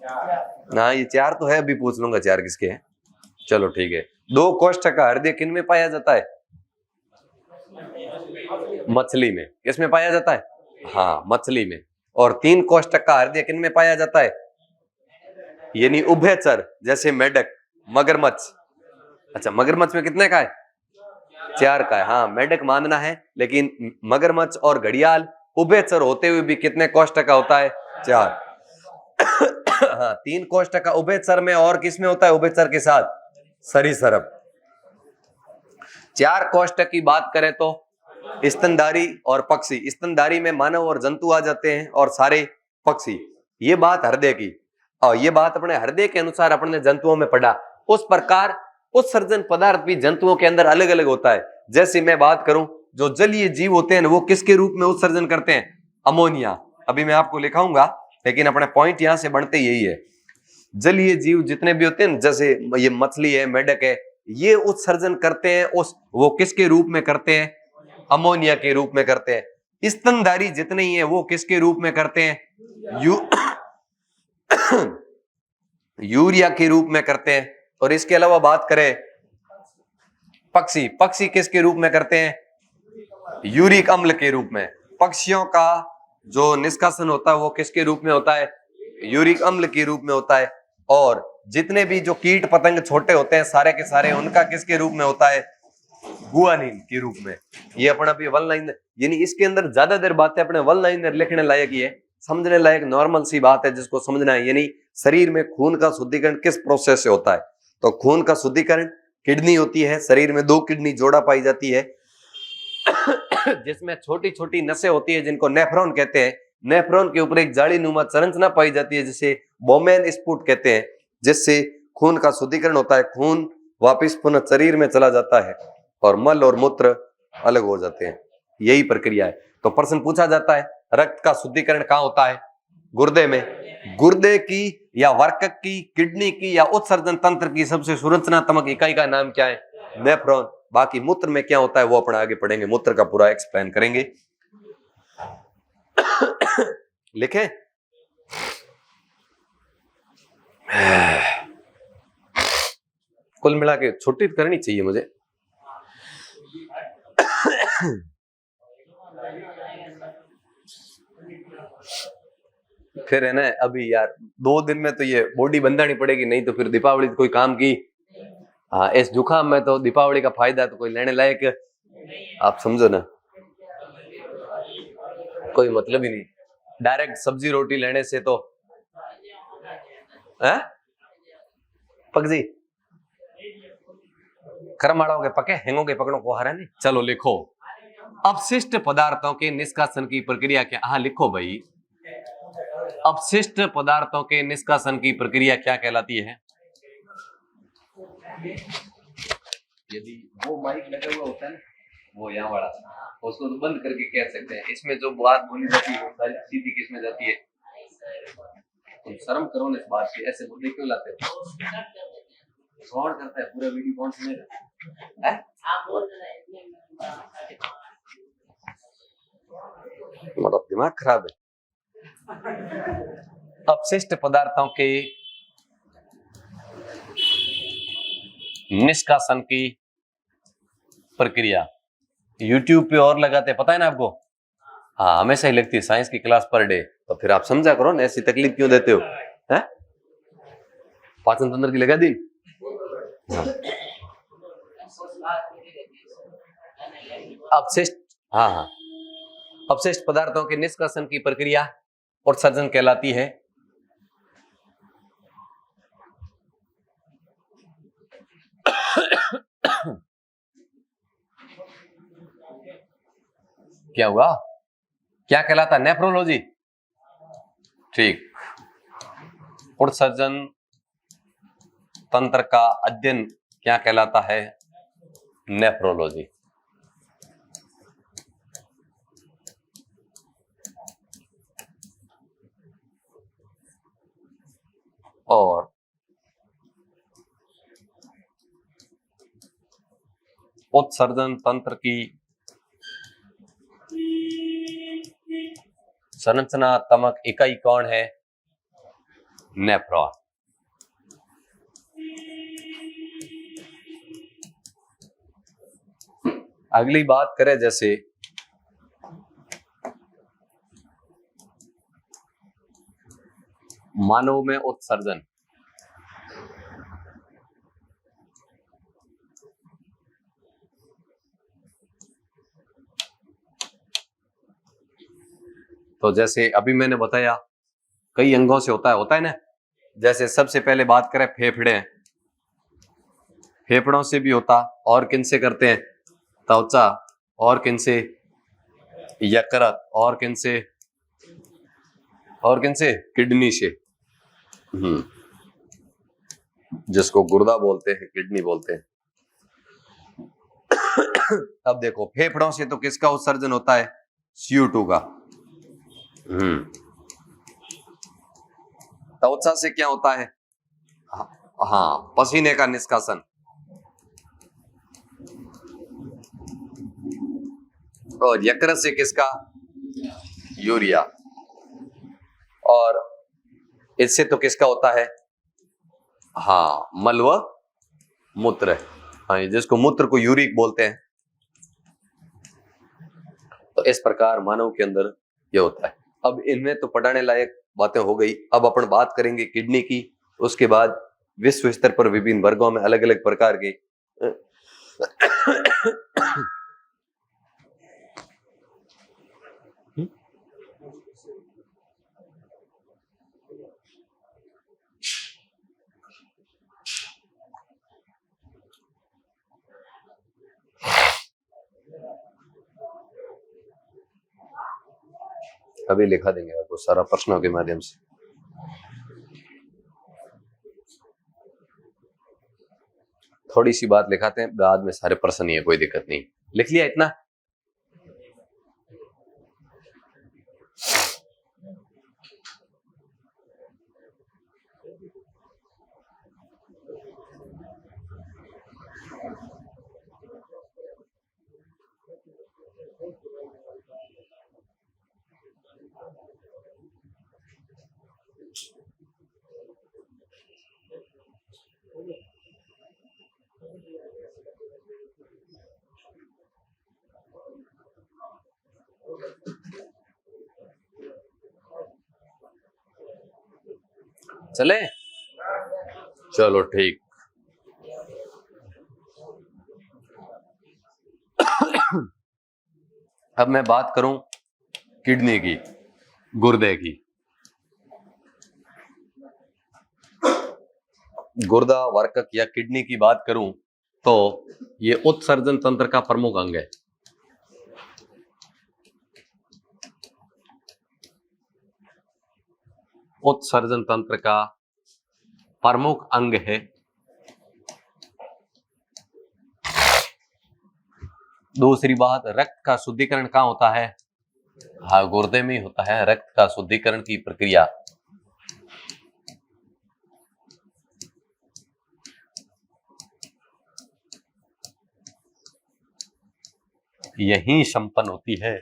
ना, ये 4 तो है, अभी पूछ लूंगा 4 किसके हैं। चलो ठीक है। 2 कोष्ठक का हृदय किन में पाया जाता है? मछली में। किसमें पाया जाता है? हाँ, मछली में। और 3 कोष्ठक का हृदय किन में पाया जाता है? यानी उभयचर, जैसे मेढक, मगरमच्छ। अच्छा, मगरमच्छ में कितने का है? 4 का है। हाँ, मेंढक मानना है, लेकिन मगरमच्छ और घड़ियाल उभयचर होते हुए भी कितने कोष्ठक का होता है? 4। हाँ, 3 कोष्ठक का उभयचर में और किसमें होता है? उभयचर के साथ सरीसृप। 4 कोष्ठक की बात करें तो स्तनधारी और पक्षी, स्तनधारी में मानव और जंतु आ जाते हैं और सारे पक्षी। ये बात हृदय की, और ये बात अपने हृदय के अनुसार अपने जंतुओं में पढ़ा। उस प्रकार उत्सर्जन पदार्थ भी जंतुओं के अंदर अलग अलग होता है। जैसे मैं बात करूं, जो जलीय जीव होते हैं वो किसके रूप में उत्सर्जन करते हैं? अमोनिया। अभी मैं आपको लिखाऊंगा, लेकिन अपने पॉइंट यहां से बढ़ते यही है। जलीय जीव जितने भी होते हैं, जैसे ये मछली है, मेंढक है, ये उत्सर्जन करते हैं वो किसके रूप में करते हैं? अमोनिया के रूप में करते हैं। स्तनधारी जितने ही है वो किसके रूप में करते हैं? यूरिया के रूप में करते हैं। और इसके अलावा बात करें पक्षी किसके रूप में करते हैं? यूरिक अम्ल के रूप में। पक्षियों का जो निष्कासन होता है वो किसके रूप में होता है? यूरिक अम्ल के रूप में होता है। और जितने भी जो कीट पतंग छोटे होते हैं सारे के सारे, उनका किसके रूप में होता है? गुआनिन के रूप में। ये अपना भी वन लाइनर, यानी इसके अंदर ज्यादा देर बातें अपने वन लाइनर लिखने लायक ही है, समझने लायक नॉर्मल सी बात है जिसको समझना है। यानी शरीर में खून का शुद्धिकरण किस प्रोसेस से होता है? तो खून का शुद्धिकरण, किडनी होती है, शरीर में 2 किडनी जोड़ा पाई जाती है, जिसमें छोटी छोटी नसें होती है जिनको नेफ्रॉन कहते हैं। नेफ्रॉन के ऊपर एक जाली नुमा संरचना पाई जाती है जिसे बोमेन स्पुट कहते हैं, जिससे खून का शुद्धिकरण होता है। खून वापिस पुनः शरीर में चला जाता है और मल और मूत्र अलग हो जाते हैं। यही प्रक्रिया है। तो प्रश्न पूछा जाता है, रक्त का शुद्धिकरण कहाँ होता है? गुर्दे में। गुर्दे की या वर्कक की, किडनी की या उत्सर्जन तंत्र की सबसे संरचनात्मक इकाई का नाम क्या है? नेफ्रॉन। बाकी मूत्र में क्या होता है वो अपना आगे पढ़ेंगे, मूत्र का पूरा एक्सप्लेन करेंगे। लिखें? कुल मिला के छुट्टी करनी चाहिए मुझे। फिर है ना, अभी यार 2 दिन में तो ये बॉडी बंधानी पड़ेगी, नहीं तो फिर दीपावली कोई काम की। हाँ, इस जुकाम में तो दीपावली का फायदा तो कोई लेने लायक, आप समझो ना, कोई मतलब ही नहीं। डायरेक्ट सब्जी रोटी लेने से तो है पगजी करमाड़ोगे पके हेंगोगे पकड़ो को हरा नहीं। चलो लिखो, अपशिष्ट पदार्थों के निष्कासन की प्रक्रिया क्या? हाँ लिखो भाई, अपशिष्ट पदार्थों के निष्कासन की प्रक्रिया क्या कहलाती है? यदि वो माइक लगा हुआ होता है ना, वो यहाँ वाला, उसको तो बंद करके कह सकते हैं। इसमें जो बात बोली जाती है वो सारी सीधी किसमें जाती है? तुम शर्म करो ना इस बात की, ऐसे मुद्दे क्यों लाते हो? सवाल करता है, पूरा वीडियो कौन सुनेगा? मेरा दिमाग खराब है। अपशिष्ट पदार्थों के निष्कासन की प्रक्रिया YouTube पे और लगाते, पता है ना आपको? हाँ, हमेशा ही लगती है साइंस की क्लास पर डे। तो फिर आप समझा करो ना, ऐसी तकलीफ क्यों देते हो? हैं? पाचन तंत्र की लगा दी। अपशिष्ट, हाँ हाँ, अपशिष्ट पदार्थों के निष्कासन की प्रक्रिया उत्सर्जन कहलाती है। क्या हुआ? क्या कहलाता? नेफ्रोलॉजी। ठीक, उत्सर्जन तंत्र का अध्ययन क्या कहलाता है? नेफ्रोलॉजी। और उत्सर्जन तंत्र की संरचनात्मक इकाई कौन है? नेफ्रॉन। अगली बात करें, जैसे मानव में उत्सर्जन, तो जैसे अभी मैंने बताया कई अंगों से होता है ना। जैसे सबसे पहले बात करें फेफड़े, फेफड़ों से भी होता, और किन से करते हैं? त्वचा, और किन से? यकृत, और किन से? किडनी से। जिसको गुर्दा बोलते हैं, किडनी बोलते हैं। अब देखो फेफड़ों से तो किसका उत्सर्जन होता है? CO2 का। त्वचा से क्या होता है? हाँ, पसीने का निष्कासन। और यकृत से किसका? यूरिया। और इससे तो किसका होता है? हाँ, मल व मूत्र। हाँ, जिसको मूत्र को यूरिक बोलते हैं। तो इस प्रकार मानव के अंदर ये होता है। अब इनमें तो पढ़ाने लायक बातें हो गई। अब अपन बात करेंगे किडनी की। उसके बाद विश्व स्तर पर विभिन्न वर्गों में अलग अलग प्रकार के अभी लिखा देंगे आपको सारा प्रश्नों के माध्यम से। थोड़ी सी बात लिखाते हैं, बाद में सारे प्रश्न ही है, कोई दिक्कत नहीं। लिख लिया इतना? चले, चलो ठीक। अब मैं बात करूं किडनी की, गुर्दे की। गुर्दा, वर्कक या किडनी की बात करूं तो ये उत्सर्जन तंत्र का प्रमुख अंग है। उत्सर्जन तंत्र का प्रमुख अंग है। दूसरी बात, रक्त का शुद्धिकरण कहाँ होता है? हाँ, गुर्दे में ही होता है रक्त का शुद्धिकरण की प्रक्रिया। यही संपन्न होती है।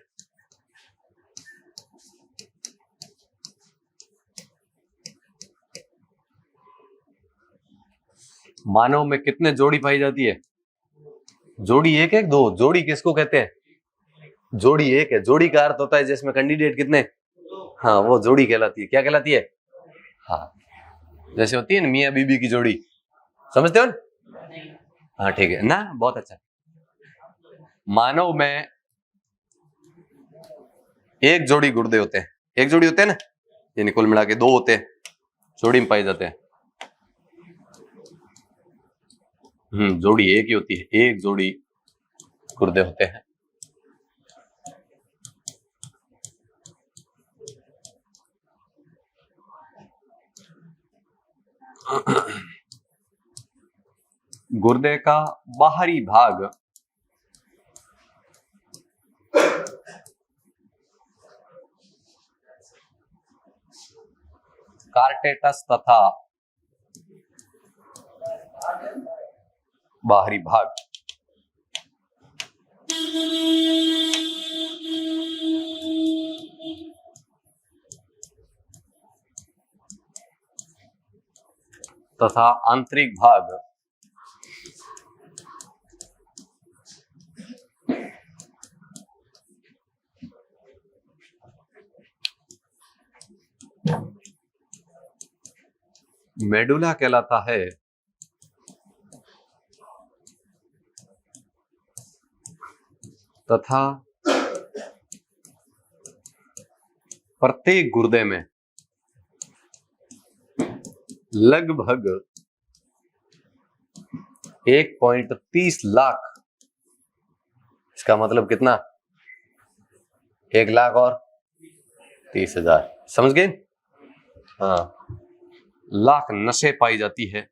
मानव में कितने जोड़ी पाई जाती है? जोड़ी एक है, दो? जोड़ी किसको कहते हैं? जोड़ी एक है। जोड़ी का अर्थ होता है जिसमें कैंडिडेट कितने? हाँ, वो जोड़ी कहलाती है। क्या कहलाती है? हाँ, जैसे होती है ना मियाँ बीबी की जोड़ी, समझते हो ना? हाँ ठीक है ना, बहुत अच्छा। मानव में एक जोड़ी गुर्दे होते हैं, एक जोड़ी होते हैं ना, यानी कुल मिला के दो होते हैं, जोड़ी में पाए जाते हैं। जोड़ी एक ही होती है, एक जोड़ी गुर्दे होते हैं। गुर्दे का बाहरी भाग कार्टेटस तथा बाहरी भाग तथा आंतरिक भाग मेडुला कहलाता है। तथा प्रत्येक गुर्दे में लगभग 1.30 लाख, इसका मतलब कितना, 1 लाख और 30,000, समझ गए? हाँ, लाख नशे पाई जाती है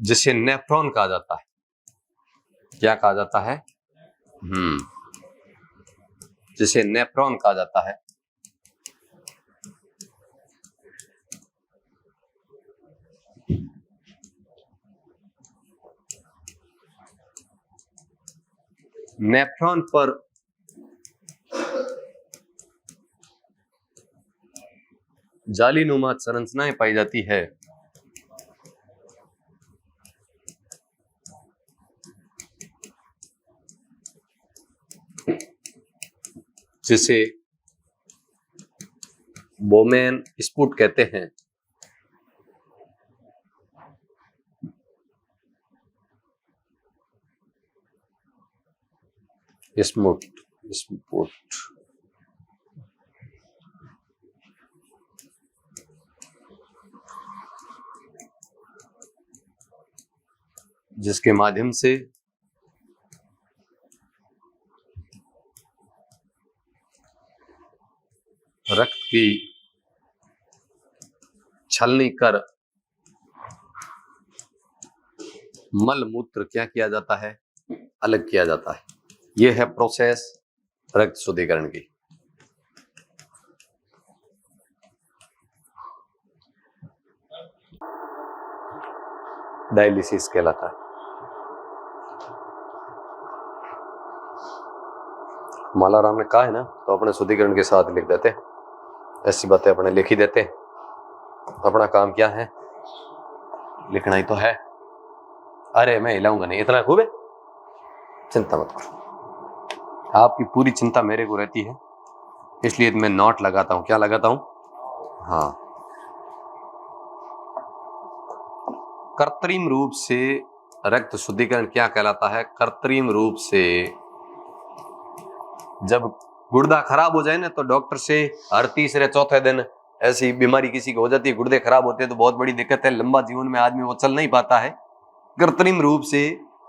जिसे नेफ्रॉन कहा जाता है। क्या कहा जाता है? जिसे नेफ्रॉन कहा जाता है। नेफ्रॉन पर जालीनुमा संरचनाएं पाई जाती है जिसे बोमेन स्पुट कहते हैं। स्पुट जिसके माध्यम से रक्त की छलनी कर मल मूत्र क्या किया जाता है, अलग किया जाता है। यह है प्रोसेस रक्त शुद्धिकरण की। डायलिसिस कहलाता है। मालाराम ने कहा है ना, तो अपने शुद्धिकरण के साथ लिख देते, ऐसी बातें अपने लिख ही देते। अपना काम क्या है, लिखना ही तो है। अरे मैं हिलाऊंगा नहीं, इतना खूब है, चिंता मत करो। आपकी पूरी चिंता मेरे को रहती है, इसलिए मैं नोट लगाता हूं। क्या लगाता हूं? हाँ, कृत्रिम रूप से रक्त शुद्धिकरण क्या कहलाता है? कृत्रिम रूप से जब गुर्दा खराब हो जाए ना, तो डॉक्टर से हर तीसरे चौथे दिन ऐसी बीमारी किसी को हो जाती है, गुर्दे खराब होते हैं तो बहुत बड़ी दिक्कत है, लंबा जीवन में आदमी वो चल नहीं पाता है। कृत्रिम रूप से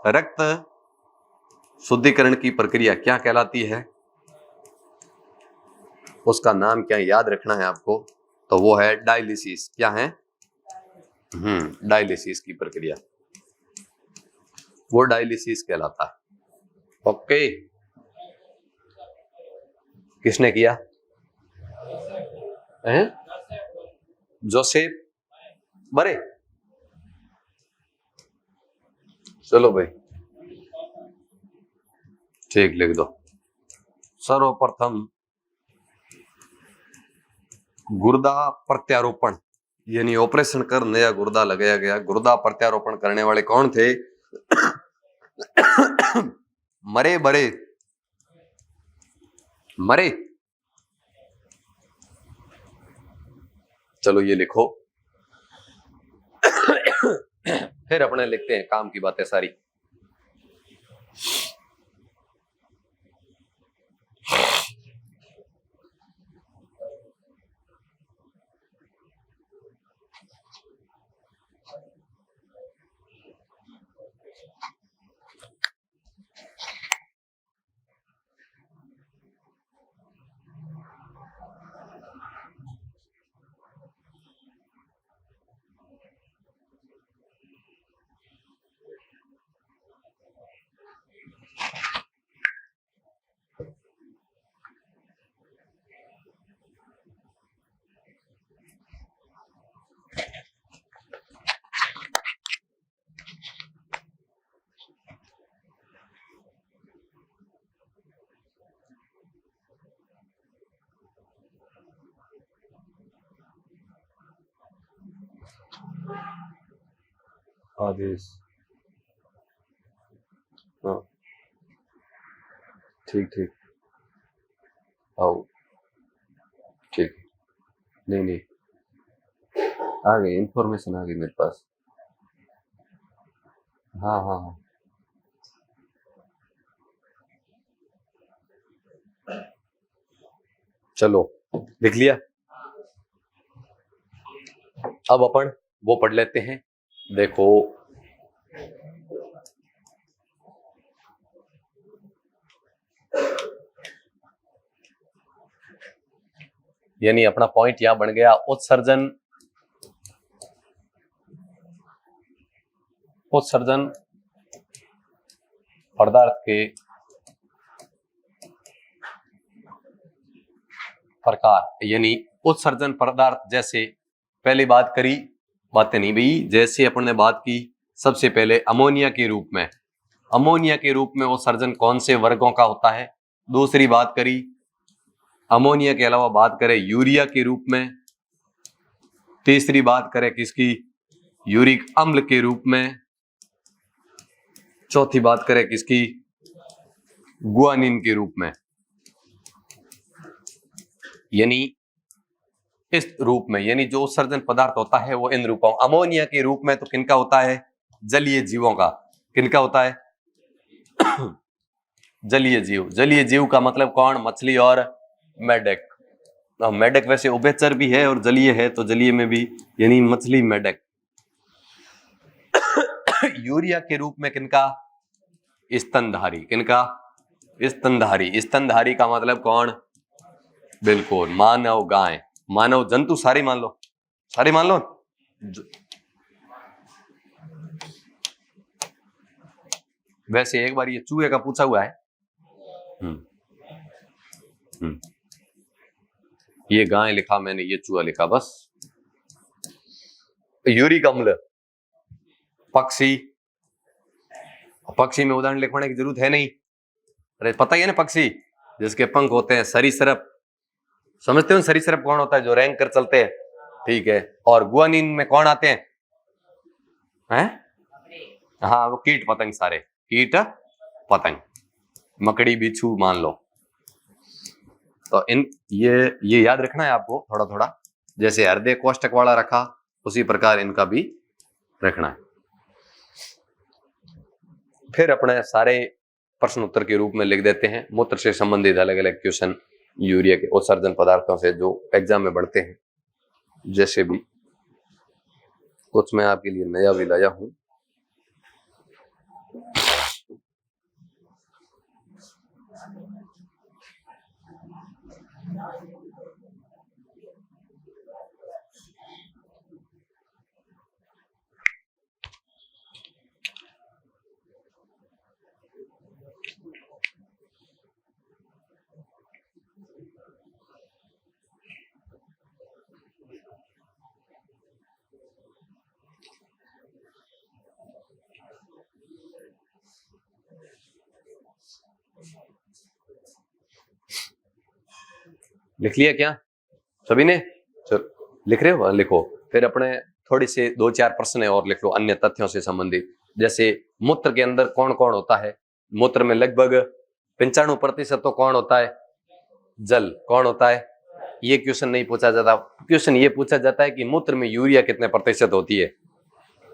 रक्त शुद्धिकरण की प्रक्रिया क्या कहलाती है? उसका नाम क्या याद रखना है आपको, तो वो है डायलिसिस। क्या है? डायलिसिस की प्रक्रिया, वो डायलिसिस कहलाता है। ओके, किसने किया है? जोसेफ बरे। चलो भाई, ठीक, लिख दो। सर्वप्रथम गुर्दा प्रत्यारोपण, यानी ऑपरेशन कर नया गुर्दा लगाया गया। गुर्दा प्रत्यारोपण करने वाले कौन थे? मरे बरे, मरे। चलो ये लिखो। फिर अपने लिखते हैं काम की बातें सारी। आदेश, हाँ, ठीक ठीक, आओ, ठीक। नहीं नहीं, आ गई इंफॉर्मेशन, आ गई मेरे पास। हाँ हाँ हाँ, चलो लिख लिया। अब अपन वो पढ़ लेते हैं। देखो यानी अपना पॉइंट यहां बन गया, उत्सर्जन, उत्सर्जन पदार्थ के प्रकार, यानी उत्सर्जन पदार्थ। जैसे पहली बात करी, बातें नहीं भाई, जैसे अपन ने बात की सबसे पहले अमोनिया के रूप में, अमोनिया के रूप में उत्सर्जन कौन से वर्गों का होता है। दूसरी बात करी, अमोनिया के अलावा बात करें यूरिया के रूप में। तीसरी बात करें किसकी, यूरिक अम्ल के रूप में। चौथी बात करें किसकी, गुआनिन के रूप में। यानी इस रूप में, यानी जो उत्सर्जन पदार्थ होता है वो इन रूपों, अमोनिया के रूप में तो किनका होता है, जलीय जीवों का। किनका होता है, जलीय जीव। जलीय जीव का मतलब कौन, मछली और मेढक। मेढक वैसे उभयचर भी है और जलीय है, तो जलीय में भी यानी मछली मेढक। यूरिया के रूप में किनका, स्तनधारी। किनका, स्तनधारी। स्तनधारी का मतलब कौन, बिल्कुल मानव, गाय, मानव जंतु सारी मान लो, सारी मान लो। वैसे एक बार ये चूहे का पूछा हुआ है। ये गाय लिखा मैंने, ये चूहा लिखा बस। यूरिक अम्ल, पक्षी, पक्षी में उदाहरण लिखवाने की जरूरत है नहीं, अरे पता ही है ना, पक्षी जिसके पंख होते हैं, सरीसृप। समझते हो सरीसृप कौन होता है, जो रैंक कर चलते हैं, ठीक है। और गुआनिन में कौन आते हैं, हैं? हाँ वो कीट पतंग, सारे कीट पतंग, मकड़ी बिच्छू मान लो। तो इन ये याद रखना है आपको थोड़ा थोड़ा, जैसे हृदय कोष्टक वाला रखा उसी प्रकार इनका भी रखना है। फिर अपने सारे प्रश्न उत्तर के रूप में लिख देते हैं, मूत्र से संबंधित अलग अलग क्वेश्चन, यूरिया के उत्सर्जन पदार्थों से जो एग्जाम में बढ़ते हैं। जैसे भी कुछ मैं आपके लिए नया भी लाया हूं। लिख लिया क्या सभी ने, चलो लिख रहे हो, लिखो। फिर अपने थोड़ी से 2-4 प्रश्न और लिख लो अन्य तथ्यों से संबंधित। जैसे मूत्र के अंदर कौन कौन होता है, मूत्र में लगभग 95% तो कौन होता है, जल। कौन होता है, ये क्वेश्चन नहीं पूछा जाता। क्वेश्चन ये पूछा जाता है कि मूत्र में यूरिया कितने प्रतिशत होती है,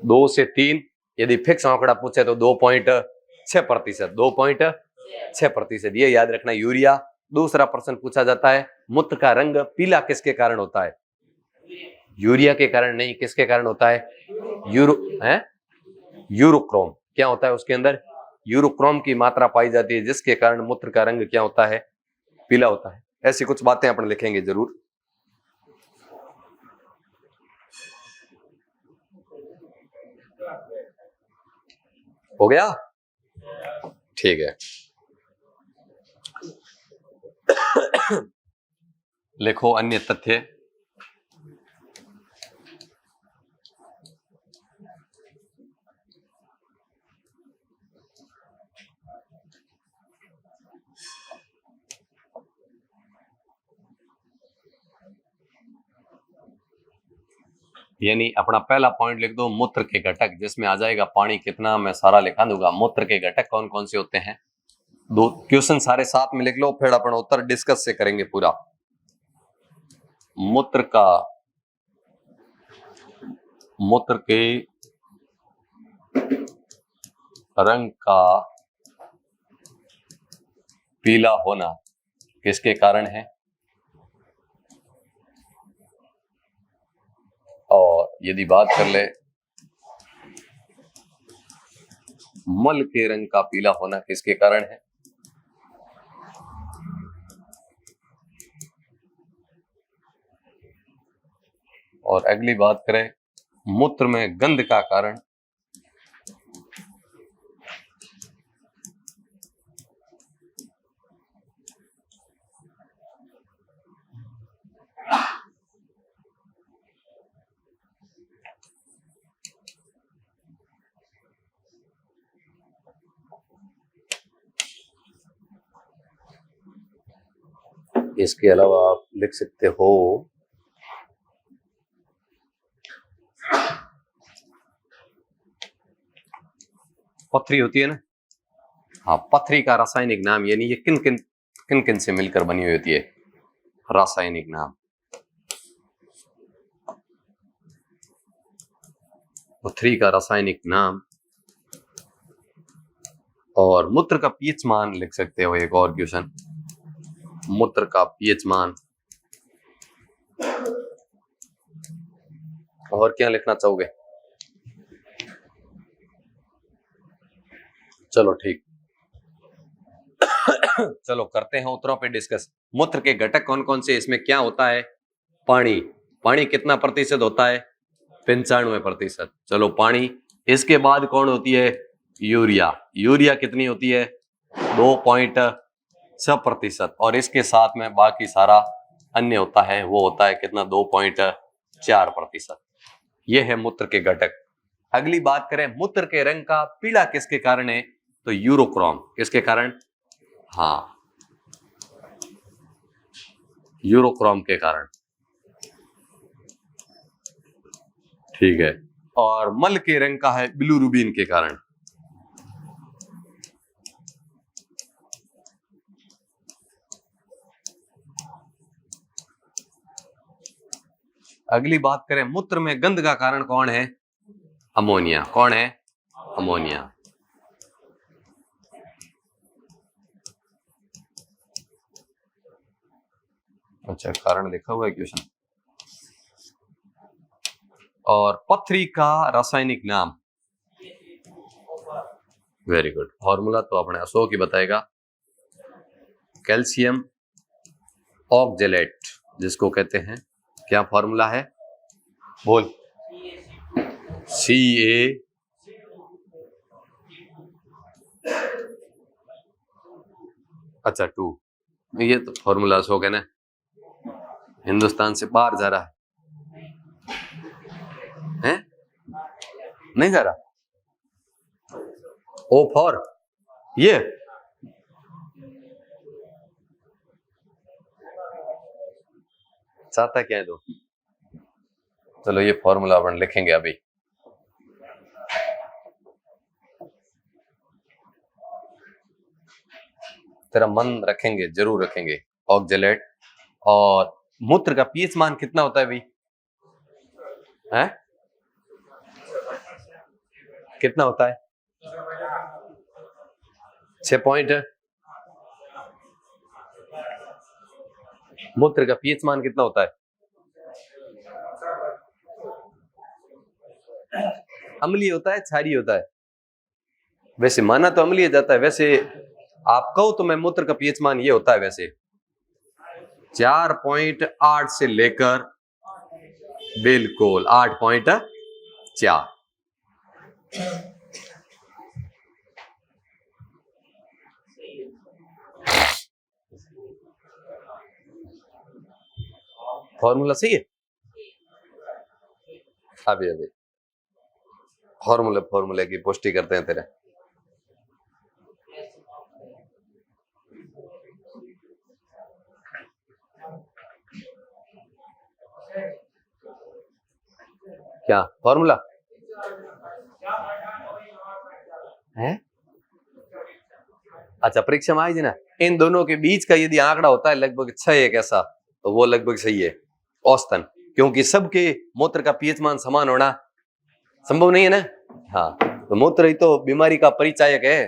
2 से 3। यदि फिक्स आंकड़ा पूछे तो 2.6%, 2.6%, ये याद रखना यूरिया। दूसरा प्रश्न पूछा जाता है, मूत्र का रंग पीला किसके कारण होता है, यूरिया के कारण नहीं, किसके कारण होता है, यूरोक्रोम। क्या होता है उसके अंदर, यूरोक्रोम की मात्रा पाई जाती है, जिसके कारण मूत्र का रंग क्या होता है, पीला होता है। ऐसी कुछ बातें अपन लिखेंगे जरूर। हो गया, ठीक है। लिखो अन्य तथ्य। यानी अपना पहला पॉइंट लिख दो, मूत्र के घटक, जिसमें आ जाएगा पानी कितना, मैं सारा लिखा दूंगा। मूत्र के घटक कौन कौन से होते हैं, 2 क्वेश्चन सारे साथ में लिख लो, फिर अपन उत्तर डिस्कस से करेंगे पूरा। मूत्र के रंग का पीला होना किसके कारण है? और यदि बात कर ले मल के रंग का पीला होना किसके कारण है? और अगली बात करें मूत्र में गंध का कारण। इसके अलावा आप लिख सकते हो पथरी होती है ना, हाँ, पथरी का रासायनिक नाम, यानी ये किन किन किन किन से मिलकर बनी हुई होती है? रासायनिक नाम, पथरी का रासायनिक नाम। और मूत्र का पीएच मान लिख सकते हो, एक और क्वेश्चन, मूत्र का पीएच मान। और क्या लिखना चाहोगे? चलो ठीक चलो करते हैं उत्तरों पे डिस्कस। मूत्र के घटक कौन कौन से? इसमें क्या होता है? पानी। पानी कितना प्रतिशत होता है? 95%। चलो पानी। इसके बाद कौन होती है? यूरिया। यूरिया कितनी होती है? 2.6%। और इसके साथ में बाकी सारा अन्य होता है, वो होता है कितना? 2.4%। ये है मूत्र के घटक। अगली बात करें मूत्र के रंग का पीला किसके कारण है? तो यूरोक्रोम। किसके कारण? हाँ, यूरोक्रोम के कारण। ठीक है। और मल के रंग का है बिलिरुबिन के कारण। अगली बात करें मूत्र में गंध का कारण कौन है? अमोनिया। कौन है? अमोनिया। अच्छा, कारण लिखा हुआ है क्वेश्चन। और पथरी का रासायनिक नाम? Very good. फॉर्मूला तो अपने अशोक ही बताएगा। कैल्शियम ऑक्जेलेट जिसको कहते हैं, क्या फॉर्मूला है? बोल। Ca। अच्छा 2। ये तो फॉर्मूला अशोक है ना, हिंदुस्तान से बाहर जा रहा है? नहीं जा रहा। O फॉर ये चाहता क्या है? तो चलो ये फॉर्मूला अपन लिखेंगे अभी। तेरा मन रखेंगे, जरूर रखेंगे। ऑक्जेलेट। और मूत्र का पीएच मान कितना होता है भाई? है कितना होता है? 6 पॉइंट। मूत्र का पीएच मान कितना होता है? अम्लीय होता है, क्षारीय होता है? वैसे माना तो अम्लीय जाता है, वैसे आप कहो तो मैं मूत्र का पीएच मान ये होता है वैसे 4.8 से लेकर बिल्कुल 8.4। फॉर्मूला सही है। अभी अभी फॉर्मूले की पुष्टि करते हैं तेरे। क्या फॉर्मूला है? अच्छा, परीक्षा में आई थी ना, इन दोनों के बीच का यदि आंकड़ा होता है लगभग 6 एक ऐसा, तो वो लगभग सही है औसतन, क्योंकि सबके मूत्र का पीएच मान समान होना संभव नहीं है ना। हाँ, तो मूत्र ही तो बीमारी का परिचायक है।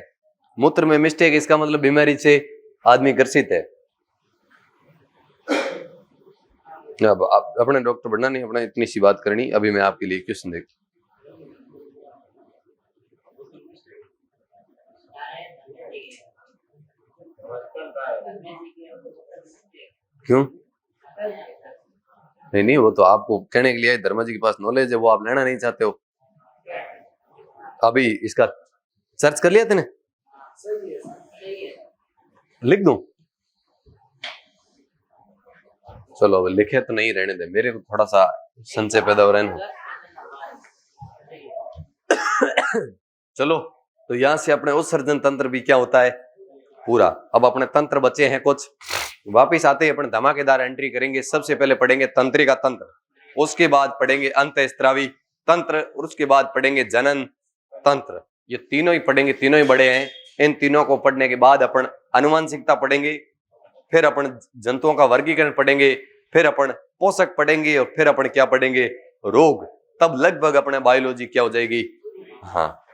मूत्र में मिस्टेक, इसका मतलब बीमारी से आदमी ग्रसित है। अब अपने डॉक्टर बनना नहीं, अपना इतनी सी बात करनी। अभी मैं आपके लिए क्वेश्चन देख, क्यों नहीं, वो तो आपको कहने के लिए धर्मा जी के पास नॉलेज है, वो आप लेना नहीं चाहते हो। अभी इसका सर्च कर लिया तेने, लिख दूं? चलो अब लिखे तो नहीं, रहने दे, मेरे को थोड़ा सा संशय पैदा हो रहा है। चलो, तो यहां से अपने उत्सर्जन तंत्र भी क्या होता है पूरा। अब अपने तंत्र बचे हैं कुछ, वापिस आते ही अपने धमाकेदार एंट्री करेंगे। सबसे पहले पढ़ेंगे तंत्रिका तंत्र, उसके बाद पढ़ेंगे अंतःस्त्रावी तंत्र, और उसके बाद पढ़ेंगे जनन तंत्र। ये तीनों ही पढ़ेंगे, तीनों ही बड़े हैं। इन तीनों को पढ़ने के बाद अपन अनुवांशिकता पढ़ेंगे, फिर अपन जंतुओं का वर्गीकरण पढ़ेंगे, फिर अपन पोषक पढ़ेंगे, और फिर अपन क्या पढ़ेंगे, रोग। तब लगभग अपने बायोलॉजी क्या हो जाएगी, हाँ